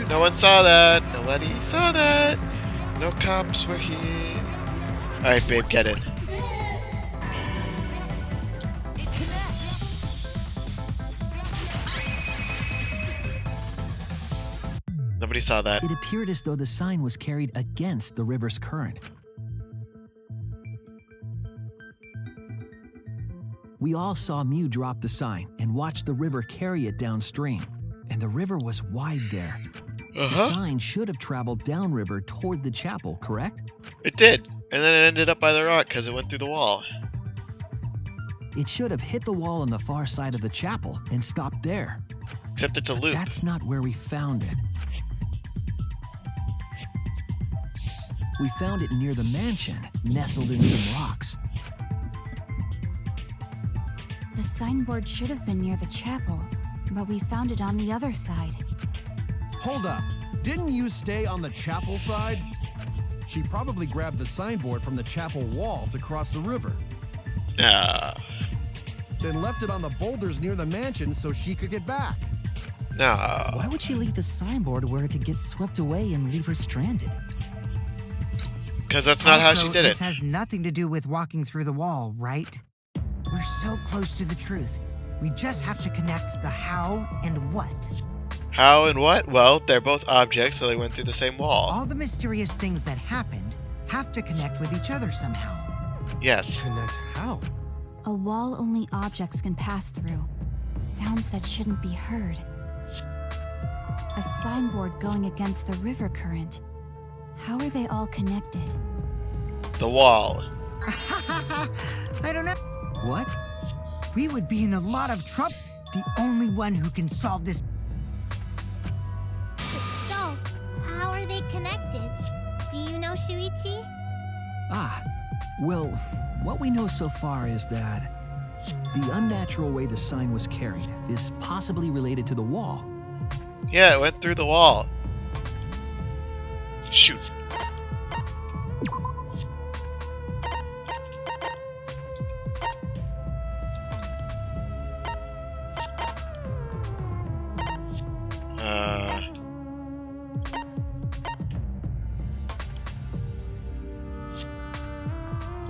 No one saw that. Nobody saw that. No cops were here. All right, babe, get in. Nobody saw that. It appeared as though the sign was carried against the river's current. We all saw Mew drop the sign and watch the river carry it downstream. And the river was wide there. The sign should have traveled downriver toward the chapel, correct? It did. And then it ended up by the rock because it went through the wall. It should have hit the wall on the far side of the chapel and stopped there. Except it's a But loop. that's not where we found it. We found it near the mansion, nestled in some rocks. The signboard should have been near the chapel, but we found it on the other side. Hold up. Didn't you stay on the chapel side? She probably grabbed the signboard from the chapel wall to cross the river. Nah. Then left it on the boulders near the mansion so she could get back. Nah. Why would she leave the signboard where it could get swept away and leave her stranded? Because that's not how she Also, did this it. has nothing to do with walking through the wall, right? We're so close to the truth. We just have to connect the how and what. How and what? Well, they're both objects, so they went through the same wall. All the mysterious things that happened have to connect with each other somehow. Yes. Connect how? A wall only objects can pass through. Sounds that shouldn't be heard. A signboard going against the river current. How are they all connected? The wall. I don't know. What? We would be in a lot of trouble. The only one who can solve this. So, how are they connected? Do you know, Shuichi? Ah, well, what we know so far is that the unnatural way the sign was carried is possibly related to the wall. Yeah, it went through the wall. Shoot.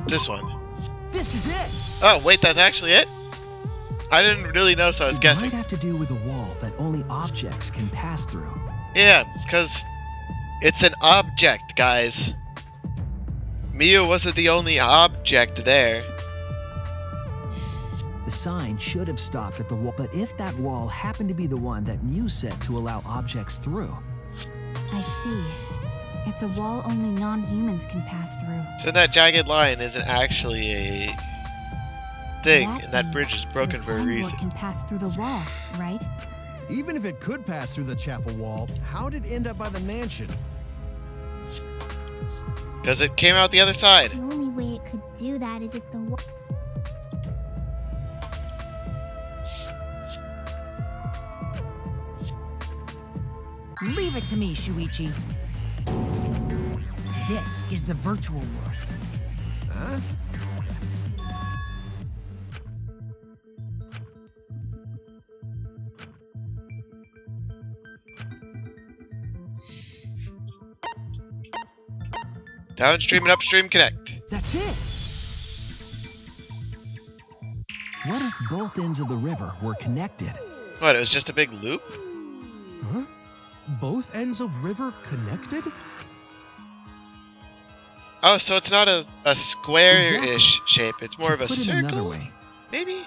This one. This is it! Oh, wait, that's actually it? I didn't really know, so I was It guessing. might have to do with a wall that only objects can pass through. Yeah, because it's an object, guys. Miu wasn't the only object there. The sign should have stopped at the wall, but if that wall happened to be the one that Mew set to allow objects through, I see. It's a wall only non-humans can pass through. So that jagged line isn't actually a thing, and that means bridge is broken the for a signboard reason. can pass through the wall, right? Even if it could pass through the chapel wall, how did it end up by the mansion? Because it came out the other side. The only way it could do that is if the Leave it to me, Shuichi. This is the virtual world. Huh? Downstream and upstream connect. That's it! What if both ends of the river were connected? What, it was just a big loop? Huh? Both ends of river connected? Oh, so it's not a square-ish shape. It's more of a Put it another circle? way, Maybe?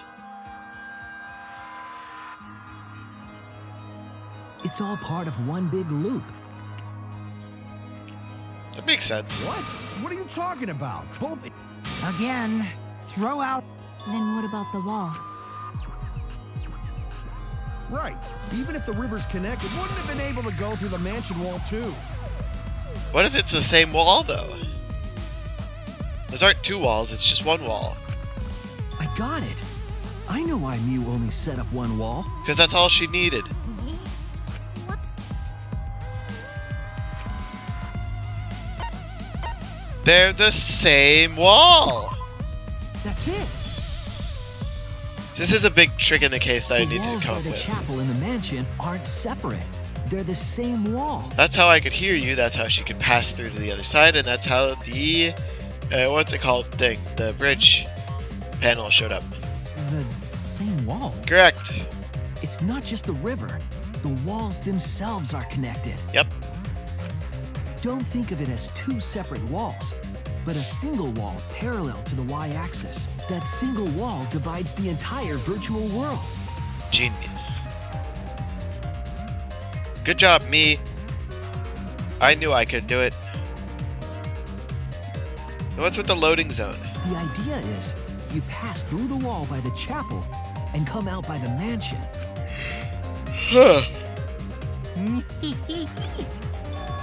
it's all part of one big loop. That makes sense. What? What are you talking about? Both. Again, throw out. Then what about the wall? Right. Even if the river's connected, wouldn't have been able to go through the mansion wall too. What if it's the same wall, though? Those aren't two walls, it's just one wall. I got it. I know why Mew only set up one wall. Because that's all she needed. They're the same wall! That's it. This is a big trick in the case that I The need to walls come by up the with. chapel and the mansion aren't separate. They're the same wall. That's how I could hear you, that's how she could pass through to the other side, and that's how the, what's it called thing? The bridge panel showed up. The same wall. Correct. It's not just the river. The walls themselves are connected. Yep. Don't think of it as two separate walls, but a single wall parallel to the y-axis. That single wall divides the entire virtual world. Genius. Good job, me. I knew I could do it. And what's with the loading zone? The idea is you pass through the wall by the chapel and come out by the mansion.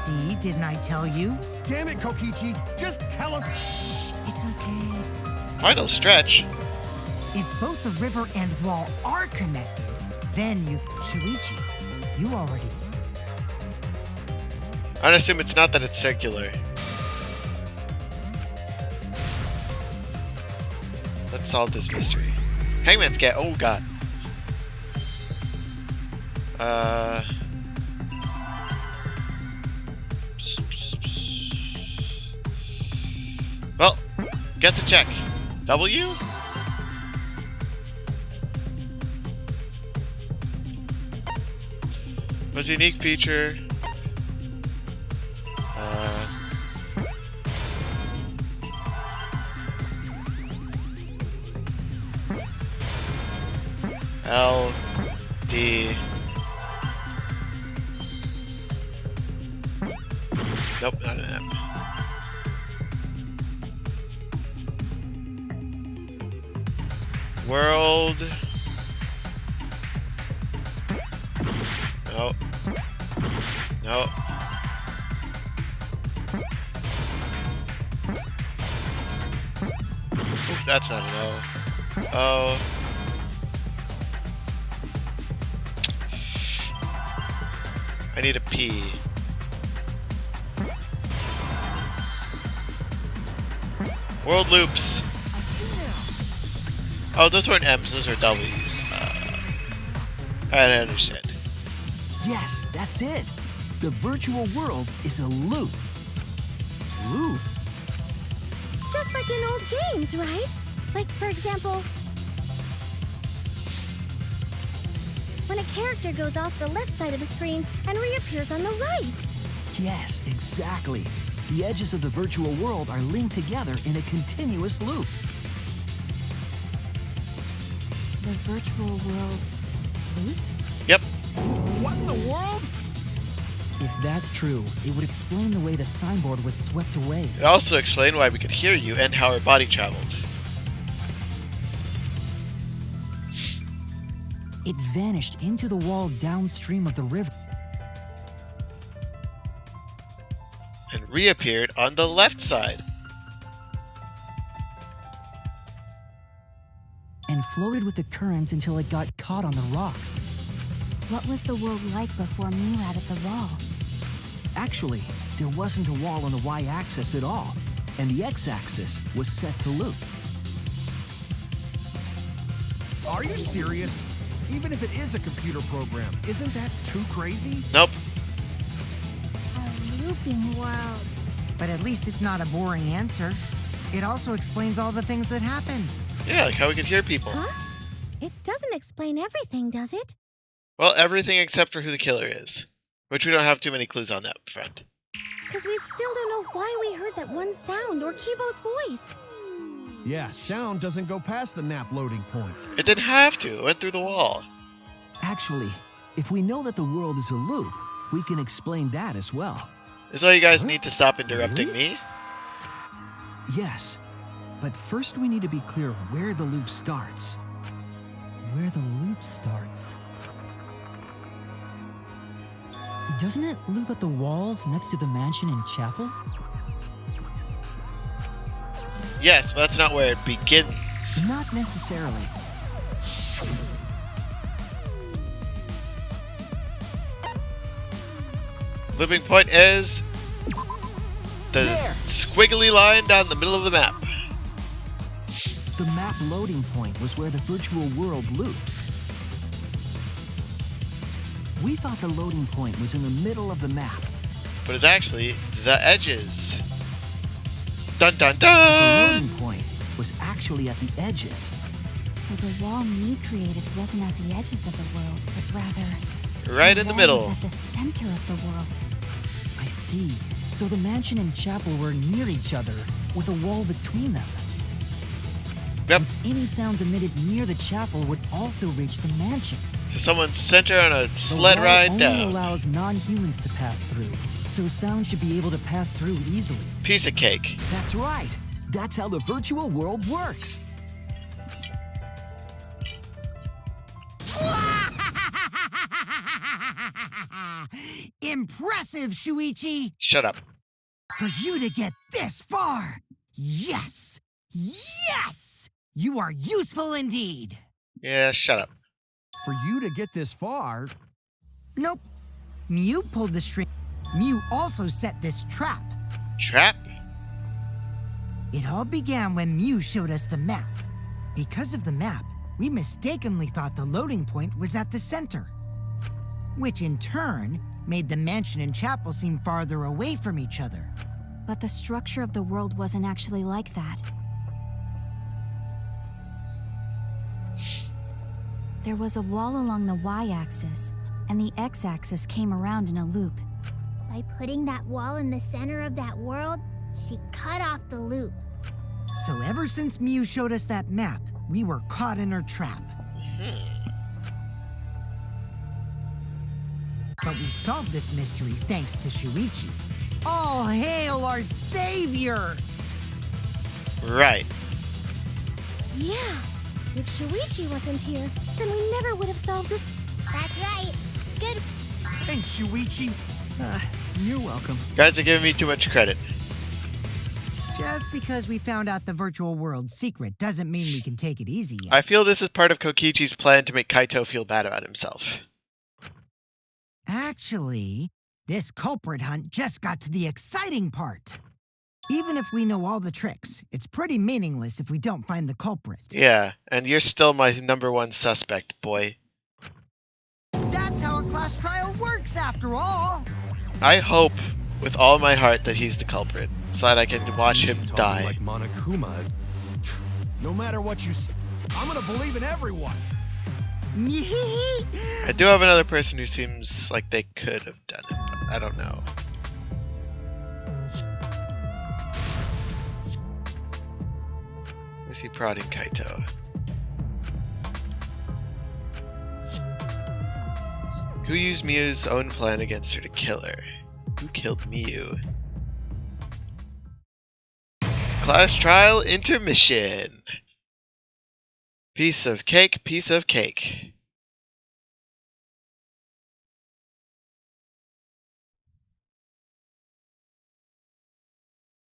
See, didn't I tell you? Damn it, Kokichi. Just tell us. It's okay. Final stretch. If both the river and wall are connected, then you, Shuichi, you already. I'd assume it's not that it's circular. Let's solve this mystery. Hangman's cat. Oh god. Well, get the check. W? Was a unique feature. L D. Nope, not an M. World. No. No. Oop, that's not an O. O. I need a P. World loops. Oh, those weren't M's, those were W's. I understand. Yes, that's it. The virtual world is a loop. Loop? Just like in old games, right? Like, for example, when a character goes off the left side of the screen and reappears on the right. Yes, exactly. The edges of the virtual world are linked together in a continuous loop. The virtual world loops? Yep. What in the world? If that's true, it would explain the way the signboard was swept away. It also explained why we could hear you and how our body traveled. It vanished into the wall downstream of the river. and reappeared on the left side. And floated with the current until it got caught on the rocks. What was the world like before Mew added the wall? Actually, there wasn't a wall on the y-axis at all, and the x-axis was set to loop. Are you serious? Even if it is a computer program, isn't that too crazy? Nope. A looping world. But at least it's not a boring answer. It also explains all the things that happen. Yeah, like how we could hear people. Huh? It doesn't explain everything, does it? Well, everything except for who the killer is. Which we don't have too many clues on that front. Because we still don't know why we heard that one sound or Kibo's voice. Yeah, sound doesn't go past the nap loading point. It didn't have to. It went through the wall. Actually, if we know that the world is a loop, we can explain that as well. That's why you guys need to stop interrupting me. Yes, but first we need to be clear where the loop starts. Where the loop starts. Doesn't it loop at the walls next to the mansion and chapel? Yes, but that's not where it begins. Not necessarily. Looping point is the There. squiggly line down the middle of the map. The map loading point was where the virtual world looped. We thought the loading point was in the middle of the map. But it's actually the edges. Dun dun The dun! loading point was actually at the edges. So the wall Mew created wasn't at the edges of the world, but rather Right in the wall middle. was at the center of the world. I see. So the mansion and chapel were near each other, with a wall between them. Yep. And any sounds emitted near the chapel would also reach the mansion. So someone's center on a The sled wall ride only down. allows non-humans to pass through, so sound should be able to pass through easily. Piece of cake. That's right. That's how the virtual world works. Impressive, Shuichi! Shut up. For you to get this far! Yes! Yes! You are useful indeed! Yeah, shut up. For you to get this far, Nope. Mew pulled the string. Mew also set this trap. Trap? It all began when Mew showed us the map. Because of the map, we mistakenly thought the loading point was at the center. Which in turn made the mansion and chapel seem farther away from each other. But the structure of the world wasn't actually like that. There was a wall along the y-axis, and the x-axis came around in a loop. By putting that wall in the center of that world, she cut off the loop. So ever since Mew showed us that map, we were caught in her trap. But we solved this mystery thanks to Shuichi. All hail our savior! Right. Yeah. If Shuichi wasn't here, then we never would have solved this. That's right. Good. Thanks, Shuichi. You're welcome. Guys are giving me too much credit. Just because we found out the virtual world's secret doesn't mean we can take it easy yet. I feel this is part of Kokichi's plan to make Kaito feel bad about himself. Actually, this culprit hunt just got to the exciting part. Even if we know all the tricks, it's pretty meaningless if we don't find the culprit. Yeah, and you're still my #1 suspect, boy. That's how a class trial works, after all. I hope with all my heart that he's the culprit, so that I can watch him talking die. like Monokuma. No matter what you say, I'm gonna believe in everyone. I do have another person who seems like they could have done it, but I don't know. Is he prodding Kaito? Who used Mew's own plan against her to kill her? Who killed Mew? Class trial intermission. Piece of cake, piece of cake.